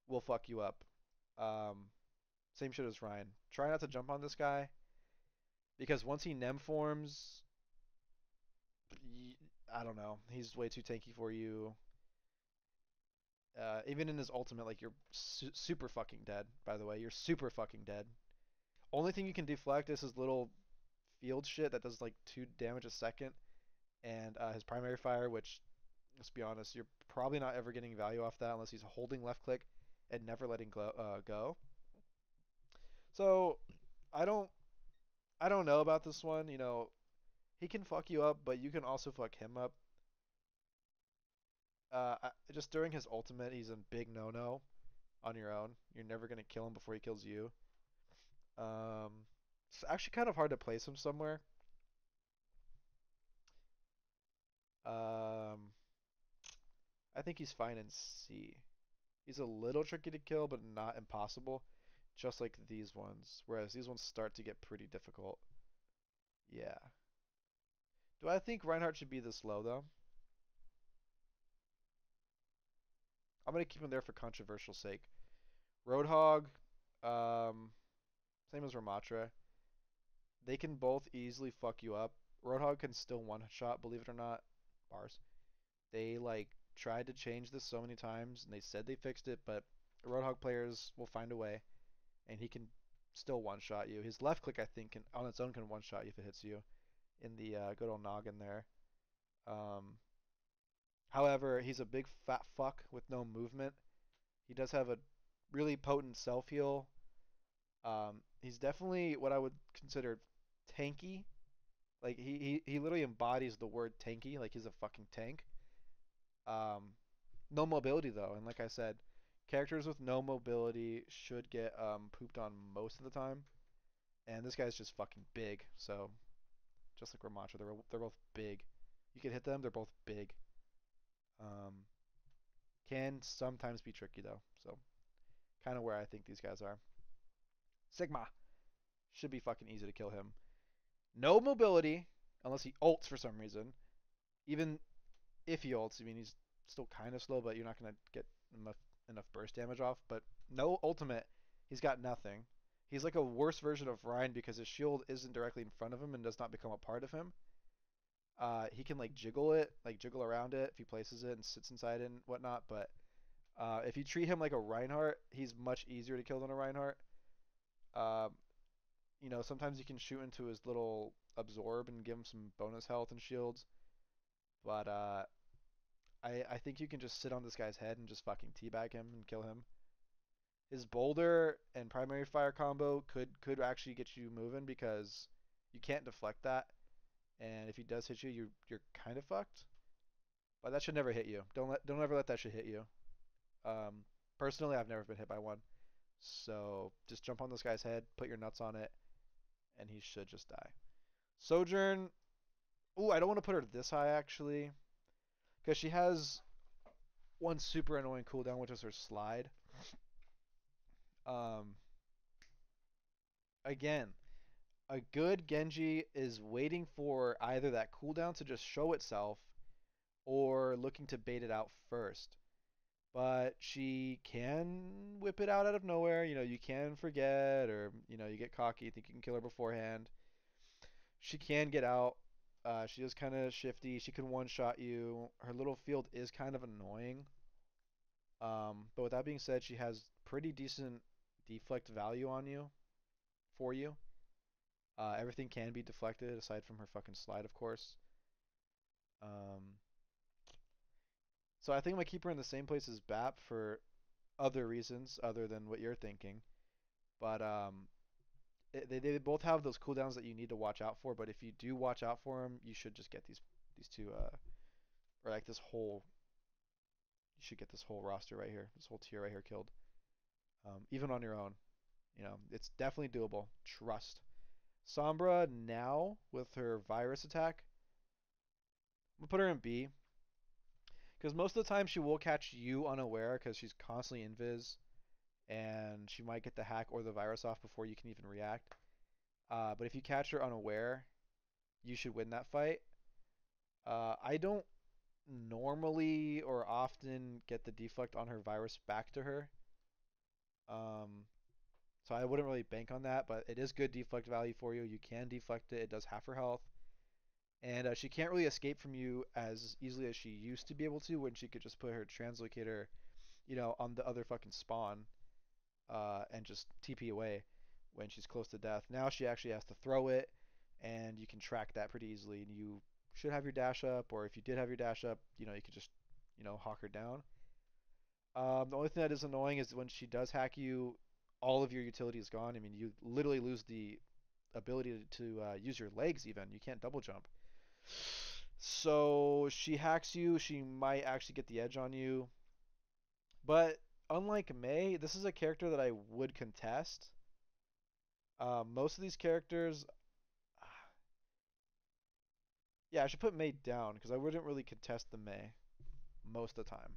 will fuck you up. Um, Same shit as Ryan. Try not to jump on this guy because once he nem forms, I don't know, he's way too tanky for you. Even in his ultimate, like you're super fucking dead. By the way, you're super fucking dead. Only thing you can deflect is his little field shit that does like 2 damage a second, and his primary fire, which, let's be honest, you're probably not ever getting value off that unless he's holding left click and never letting go. So I don't I don't know about this one. He can fuck you up, but you can also fuck him up. Just during his ultimate, he's a big no-no on your own. You're never gonna kill him before he kills you. Um, it's actually kind of hard to place him somewhere. Um, I think he's fine in C. He's a little tricky to kill, but not impossible. just like these ones, whereas these ones start to get pretty difficult. Yeah. Do I think Reinhardt should be this low though? I'm gonna keep him there for controversial sake. Roadhog, um, same as Ramatra. They can both easily fuck you up. Roadhog can still one shot, believe it or not. Bars. They like tried to change this so many times, and they said they fixed it, but Roadhog players will find a way, and he can still one shot you. His left click, I think, can, on its own can one shot you if it hits you in the good old noggin there. Um, However, he's a big fat fuck with no movement. He does have a really potent self heal. He's definitely what I would consider tanky. Like he literally embodies the word tanky. Like he's a fucking tank. Um, no mobility though, and like I said, characters with no mobility should get pooped on most of the time. And this guy's just fucking big. So just like Ramacha, they're both big. You can hit them. They're both big. Um, can sometimes be tricky though. So kind of where I think these guys are. Sigma should be fucking easy to kill him. No mobility unless he ults for some reason. Even if he ults, I mean he's still kind of slow, but you're not gonna get enough burst damage off. But no ultimate, he's got nothing. He's like a worse version of Ryan because his shield isn't directly in front of him and does not become a part of him. He can like jiggle around it if he places it and sits inside it and whatnot. But if you treat him like a Reinhardt, he's much easier to kill than a Reinhardt. Uh, sometimes you can shoot into his little absorb and give him some bonus health and shields. But I think you can just sit on this guy's head and just fucking teabag him and kill him. His boulder and primary fire combo could actually get you moving because you can't deflect that. And if he does hit you, you're kind of fucked. But that should never hit you. Don't ever let that shit hit you. Personally, I've never been hit by one. So just jump on this guy's head, put your nuts on it, and he should just die. Sojourn. Ooh, I don't want to put her this high actually, because she has one super annoying cooldown, which is her slide. Um, Again, a good Genji is waiting for either that cooldown to just show itself or looking to bait it out first. But she can whip it out of nowhere. You can forget or, you get cocky, think you can kill her beforehand. She can get out. She is kind of shifty. She can one-shot you. Her little field is kind of annoying. But with that being said, she has pretty decent deflect value on you, for you. Everything can be deflected aside from her fucking slide, of course. Um, so I think I'm gonna keep her in the same place as BAP for other reasons other than what you're thinking. But they both have those cooldowns that you need to watch out for. But if you do watch out for them, you should just get these two or like this whole. You should get this whole roster right here, this whole tier right here killed. Even on your own, it's definitely doable. Trust. Sombra now with her virus attack. I'm gonna put her in B because most of the time she will catch you unaware because she's constantly invis and she might get the hack or the virus off before you can even react. But if you catch her unaware, you should win that fight. I don't normally or often get the deflect on her virus back to her. So I wouldn't really bank on that, but it is good deflect value for you. You can deflect it. It does half her health. And she can't really escape from you as easily as she used to be able to when she could just put her translocator, on the other fucking spawn and just TP away when she's close to death. Now she actually has to throw it, and you can track that pretty easily. And you should have your dash up, or if you did have your dash up, you could just, hawk her down. The only thing that is annoying is when she does hack you, all of your utility is gone. I mean, you literally lose the ability to use your legs even. You can't double jump. So she hacks you, she might actually get the edge on you. But unlike Mei, this is a character that I would contest. Most of these characters, yeah, I should put Mei down because I wouldn't really contest the Mei most of the time.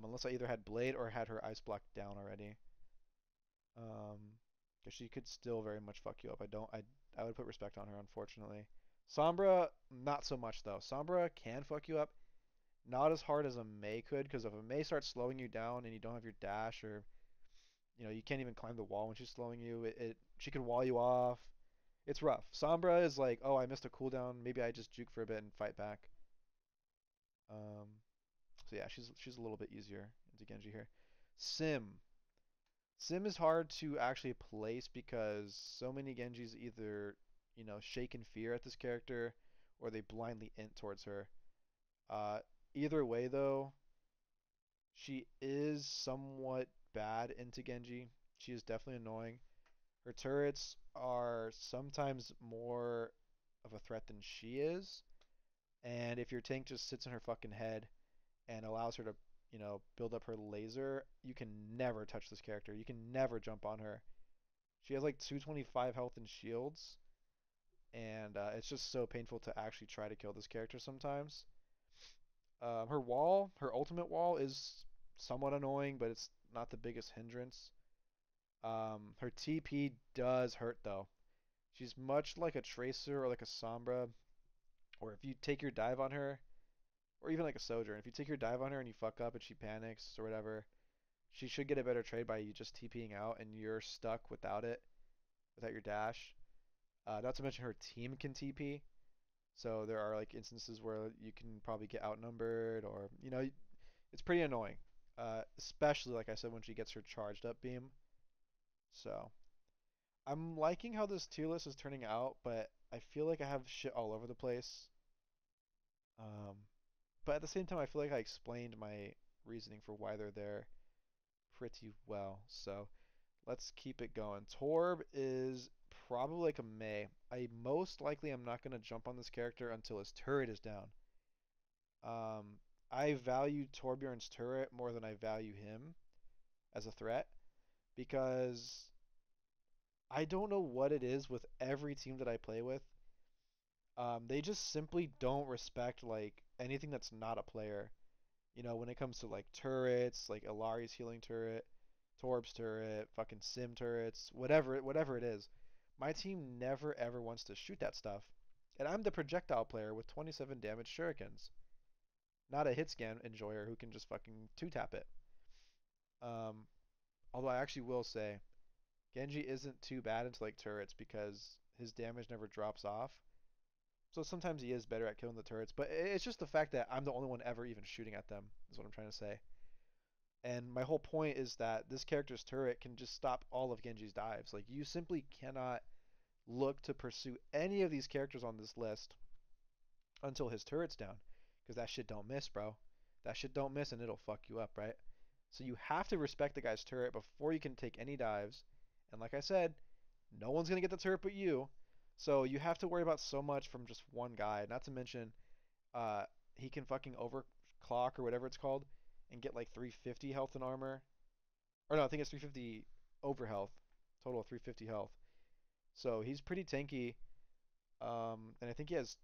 Unless I either had Blade or had her ice block down already. Because she could still very much fuck you up. I would put respect on her, unfortunately. Sombra, not so much though. Sombra can fuck you up, not as hard as a Mei could, because if a Mei starts slowing you down and you don't have your dash, or you can't even climb the wall when she's slowing you, she can wall you off. It's rough. Sombra is like, oh, I missed a cooldown. Maybe I just juke for a bit and fight back. Um, so yeah, she's a little bit easier into Genji here. Sim. Sim is hard to actually place because so many Genjis either, shake in fear at this character or they blindly int towards her. Uh, Either way though, she is somewhat bad into Genji. She is definitely annoying. Her turrets are sometimes more of a threat than she is. And if your tank just sits in her fucking head and allows her to, build up her laser, you can never touch this character. You can never jump on her. She has like 225 health and shields, and it's just so painful to actually try to kill this character sometimes. Her ultimate wall is somewhat annoying, but it's not the biggest hindrance. Her TP does hurt though. She's much like a Tracer or like a Sombra, or if you take your dive on her, or even like a Sojourn. If you take your dive on her and you fuck up and she panics or whatever, she should get a better trade by you just TPing out and you're stuck without your dash. Not to mention her team can TP, so there are like instances where you can probably get outnumbered, or it's pretty annoying. Especially like I said when she gets her charged up beam. So I'm liking how this tier list is turning out, but I feel like I have shit all over the place. Um, but at the same time, I feel like I explained my reasoning for why they're there pretty well. So let's keep it going. Torb is probably like a Mei. I most likely am not going to jump on this character until his turret is down. I value Torbjorn's turret more than I value him as a threat because I don't know what it is with every team that I play with. They just simply don't respect like anything that's not a player. When it comes to like turrets, like Ilari's healing turret, Torb's turret, fucking Sim turrets, whatever it is. My team never ever wants to shoot that stuff. And I'm the projectile player with 27 damage shurikens, not a hit scan enjoyer who can just fucking two-tap it. Um, Although I actually will say, Genji isn't too bad into like turrets because his damage never drops off. So sometimes he is better at killing the turrets, but it's just the fact that I'm the only one ever even shooting at them, is what I'm trying to say. And my whole point is that this character's turret can just stop all of Genji's dives. Like, you simply cannot look to pursue any of these characters on this list until his turret's down. Because that shit don't miss, bro. That shit don't miss and it'll fuck you up, right? So you have to respect the guy's turret before you can take any dives. And like I said, no one's going to get the turret but you. So you have to worry about so much from just one guy. Not to mention, he can fucking overclock or whatever it's called and get like 350 health and armor. Or no, I think it's 350 over health. Total of 350 health. So he's pretty tanky. And I think he has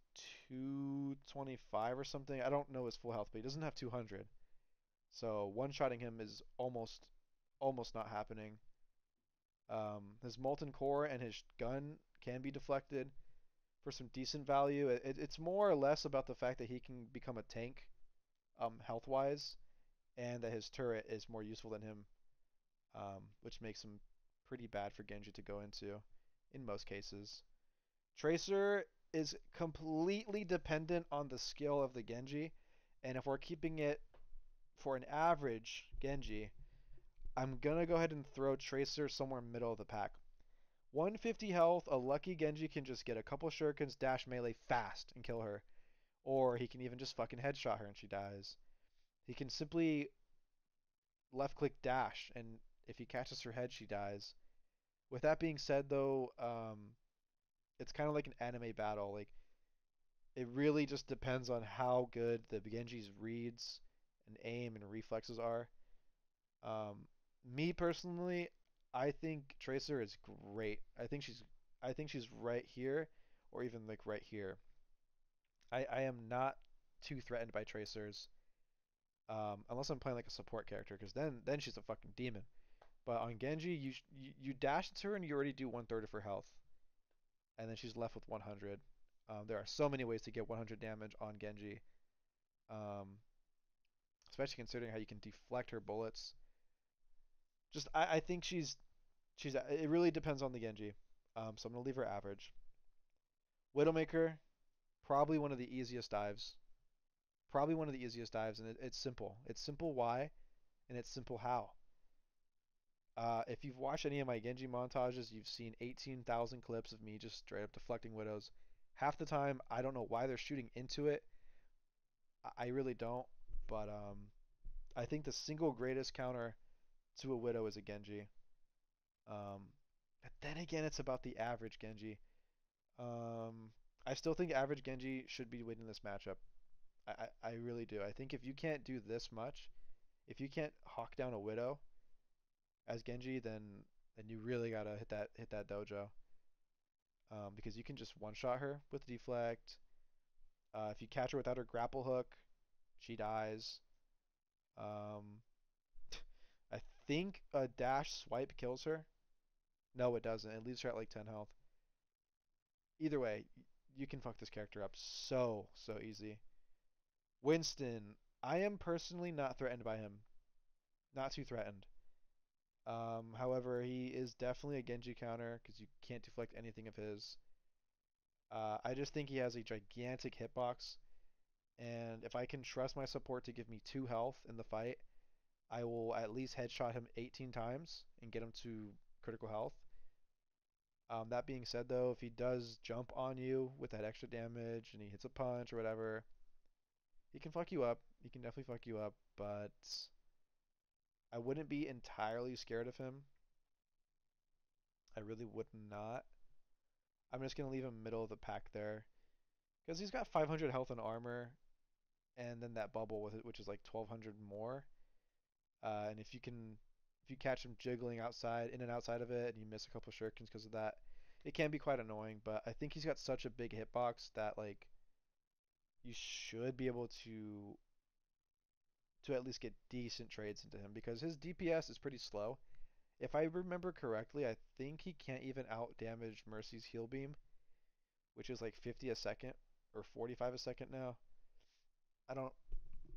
225 or something. I don't know his full health, but he doesn't have 200. So one-shotting him is almost not happening. His molten core and his gun can be deflected for some decent value. It's more or less about the fact that he can become a tank, health-wise, and that his turret is more useful than him, which makes him pretty bad for Genji to go into in most cases. Tracer is completely dependent on the skill of the Genji, and if we're keeping it for an average Genji, I'm gonna go ahead and throw Tracer somewhere middle of the pack. 150 health, a lucky Genji can just get a couple shurikens, dash melee fast, and kill her. Or he can even just fucking headshot her and she dies. He can simply left click dash, and if he catches her head, she dies. With that being said, though, it's kind of like an anime battle. Like, it really just depends on how good the Genji's reads and aim and reflexes are. Um, Me personally, I think Tracer is great. I think she's right here, or even like right here. I am not too threatened by Tracers, unless I'm playing like a support character, because then she's a fucking demon. But on Genji, you dash into her and you already do 1/3 of her health, and then she's left with 100. There are so many ways to get 100 damage on Genji, um, especially considering how you can deflect her bullets. Just I think she's it really depends on the Genji. So I'm gonna leave her average. Widowmaker, probably one of the easiest dives. Probably one of the easiest dives, and it's simple. It's simple why, and it's simple how. If you've watched any of my Genji montages, you've seen 18,000 clips of me just straight up deflecting widows. Half the time, I don't know why they're shooting into it. I really don't. But I think the single greatest counter to a widow is a Genji. Um, but then again, it's about the average Genji. Um, I still think average Genji should be winning this matchup. I really do. I think if you can't do this much, if you can't hawk down a widow as Genji, then you really gotta hit that dojo. Because you can just one shot her with deflect. If you catch her without her grapple hook, she dies. Um, I think a dash swipe kills her. No, it doesn't. It leaves her at like 10 health. Either way, you can fuck this character up so easy. Winston, I am personally not threatened by him. Not too threatened. However, he is definitely a Genji counter because you can't deflect anything of his. I just think he has a gigantic hitbox, and if I can trust my support to give me 2 health in the fight, I will at least headshot him 18 times and get him to critical health. That being said, though, if he does jump on you with that extra damage and he hits a punch or whatever, he can fuck you up. He can definitely fuck you up, but I wouldn't be entirely scared of him. I really would not. I'm just gonna leave him middle of the pack there because he's got 500 health and armor, and then that bubble with it, which is like 1200 more. And if you catch him jiggling outside, in and outside of it, and you miss a couple shurikens because of that, it can be quite annoying. But I think he's got such a big hitbox that like you should be able to at least get decent trades into him because his DPS is pretty slow. If I remember correctly, I think he can't even out damage Mercy's heal beam, which is like 50 a second or 45 a second now. I don't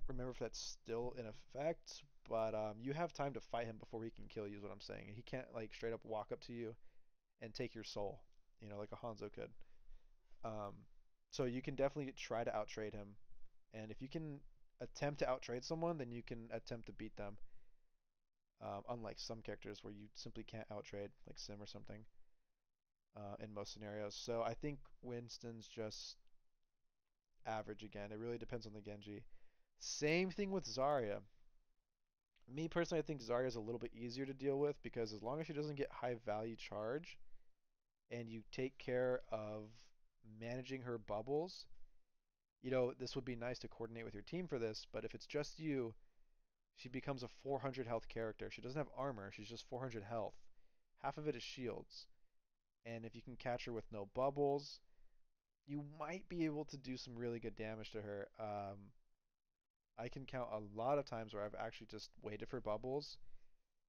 remember if that's still in effect, but you have time to fight him before he can kill you is what I'm saying. He can't like straight up walk up to you and take your soul, like a Hanzo could. Um, so you can definitely try to outtrade him, and if you can attempt to outtrade someone, then you can attempt to beat them. Unlike some characters where you simply can't outtrade, like Sim or something, in most scenarios. So I think Winston's just average again. It really depends on the Genji. Same thing with Zarya. Me personally, I think Zarya is a little bit easier to deal with because as long as she doesn't get high value charge and you take care of managing her bubbles, this would be nice to coordinate with your team for this, but if it's just you, she becomes a 400 health character. She doesn't have armor, she's just 400 health. Half of it is shields. And if you can catch her with no bubbles, you might be able to do some really good damage to her. I can count a lot of times where I've actually just waited for bubbles,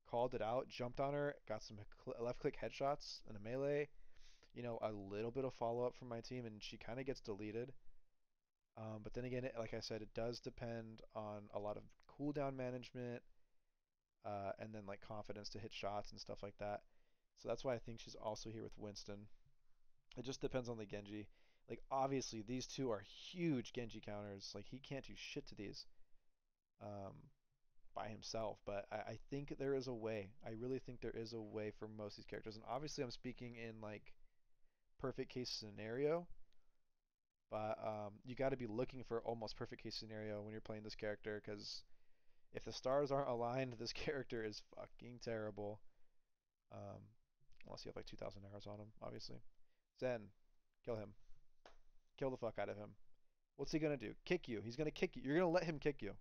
called it out, jumped on her, got some left click headshots in a melee, a little bit of follow up from my team, and she kind of gets deleted. But then again, like I said, it does depend on a lot of cooldown management, and then like confidence to hit shots and stuff like that. So that's why I think she's also here with Winston. It just depends on the Genji. Like obviously these two are huge Genji counters. Like he can't do shit to these um, by himself. But I think there is a way. I really think there is a way for most of these characters. And obviously I'm speaking in like perfect case scenario. But you got to be looking for almost perfect case scenario when you're playing this character because if the stars aren't aligned, this character is fucking terrible. Um, unless you have like 2,000 arrows on him, obviously. Zen, kill him. Kill the fuck out of him. What's he gonna do? Kick you. He's gonna kick you. You're gonna let him kick you.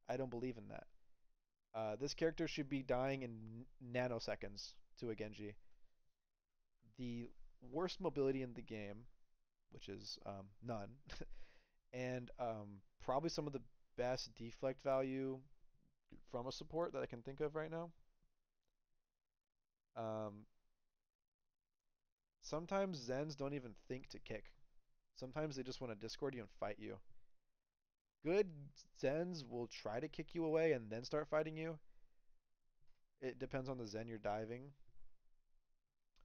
I don't believe in that. This character should be dying in nanoseconds to a Genji. The worst mobility in the game, which is none, and probably some of the best deflect value from a support that I can think of right now. Um, Sometimes Zens don't even think to kick. Sometimes they just want to discord you and fight you. Good Zens will try to kick you away and then start fighting you. It depends on the Zen you're diving.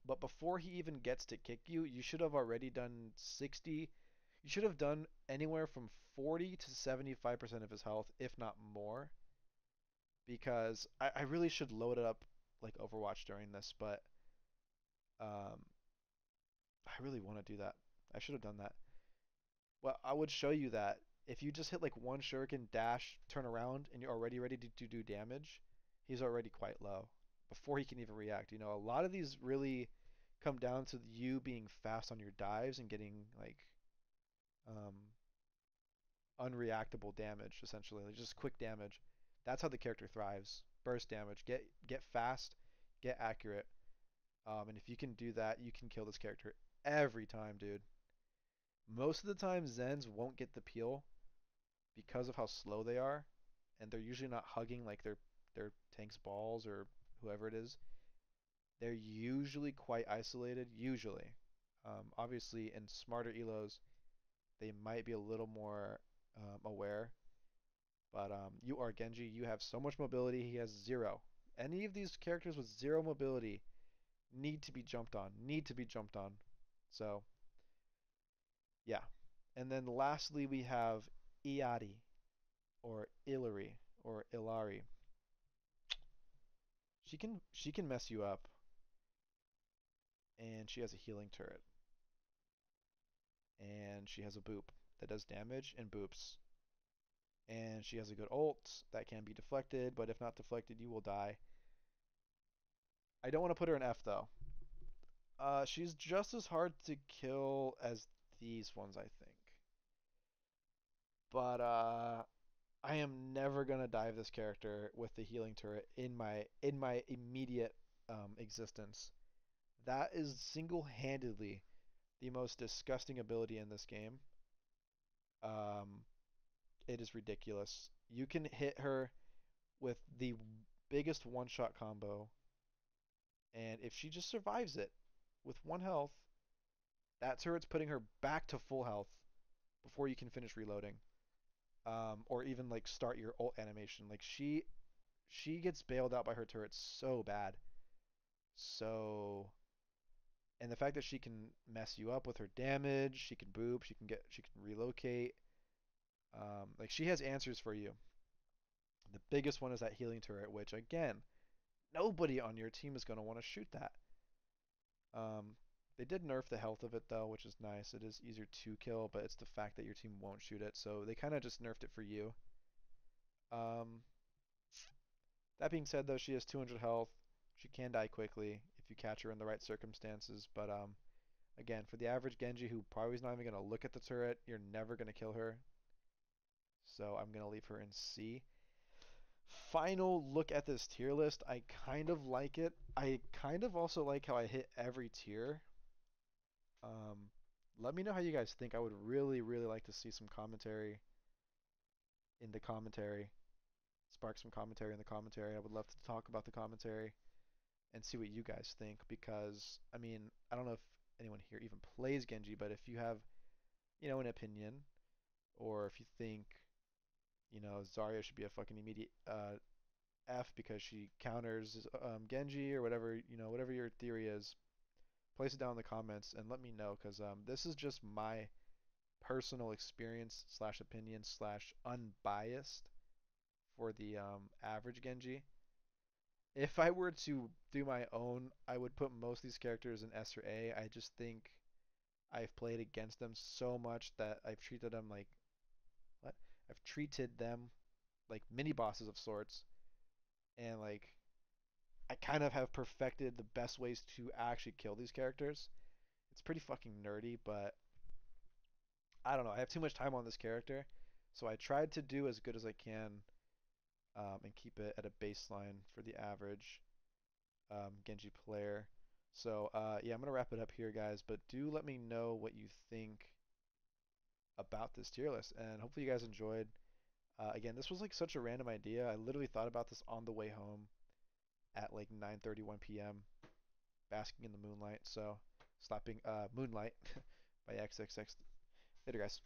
But before he even gets to kick you, you should have already done 60. You should have done anywhere from 40 to 75% of his health, if not more. Because I really should load it up like Overwatch during this, but um, I really want to do that. I should have done that. Well, I would show you that if you just hit like one shuriken dash, turn around, and you're already ready to do damage, he's already quite low before he can even react. You know, a lot of these really come down to you being fast on your dives and getting like um, unreactable damage, essentially, like just quick damage. That's how the character thrives. Burst damage. Get fast, get accurate. And if you can do that, you can kill this character every time, dude. Most of the time, Zens won't get the peel because of how slow they are, and they're usually not hugging like their tank's balls or whoever it is. They're usually quite isolated. Usually, obviously, in smarter elos, they might be a little more aware. But you are Genji. You have so much mobility. He has zero. Any of these characters with zero mobility need to be jumped on. Need to be jumped on. So yeah. And then lastly, we have Iari or Ilari or Ilari. She can mess you up, and she has a healing turret, and she has a boop that does damage and boops, and she has a good ult that can be deflected, but if not deflected, you will die. I don't want to put her in F though. She's just as hard to kill as these ones, I think. But I am never gonna dive this character with the healing turret in my immediate existence. That is single-handedly the most disgusting ability in this game. Um, it is ridiculous. You can hit her with the biggest one-shot combo, and if she just survives it with one health, that turret's putting her back to full health before you can finish reloading. Or even like start your ult animation. Like she gets bailed out by her turret so bad. So and the fact that she can mess you up with her damage, she can boop, she can relocate. Like she has answers for you. The biggest one is that healing turret, which again, nobody on your team is going to want to shoot that. Um, they did nerf the health of it though, which is nice. It is easier to kill, but it's the fact that your team won't shoot it, so they kind of just nerfed it for you. Um, that being said, though, she has 200 health. She can die quickly if you catch her in the right circumstances. But again, for the average Genji who probably is not even gonna look at the turret, you're never gonna kill her. So I'm gonna leave her in C. Final look at this tier list. I kind of like it. I kind of also like how I hit every tier. Um, Let me know how you guys think. I would really, really like to see some commentary in the commentary. Spark some commentary in the commentary. I would love to talk about the commentary and see what you guys think because I mean, I don't know if anyone here even plays Genji, but if you have, an opinion or if you think, Zarya should be a fucking immediate F because she counters Genji or whatever, whatever your theory is, place it down in the comments and let me know because this is just my personal experience slash opinion slash unbiased for the average Genji. If I were to do my own, I would put most of these characters in S or A. I just think I've played against them so much that I've treated them like what? I've treated them like mini bosses of sorts, and like I kind of have perfected the best ways to actually kill these characters. It's pretty fucking nerdy, but I don't know. I have too much time on this character, so I tried to do as good as I can and keep it at a baseline for the average Genji player. So yeah, I'm gonna wrap it up here, guys. But do let me know what you think about this tier list, and hopefully you guys enjoyed. Again, this was like such a random idea. I literally thought about this on the way home at like 9:31 p.m. basking in the moonlight. So slapping Moonlight by XXX. Later, guys.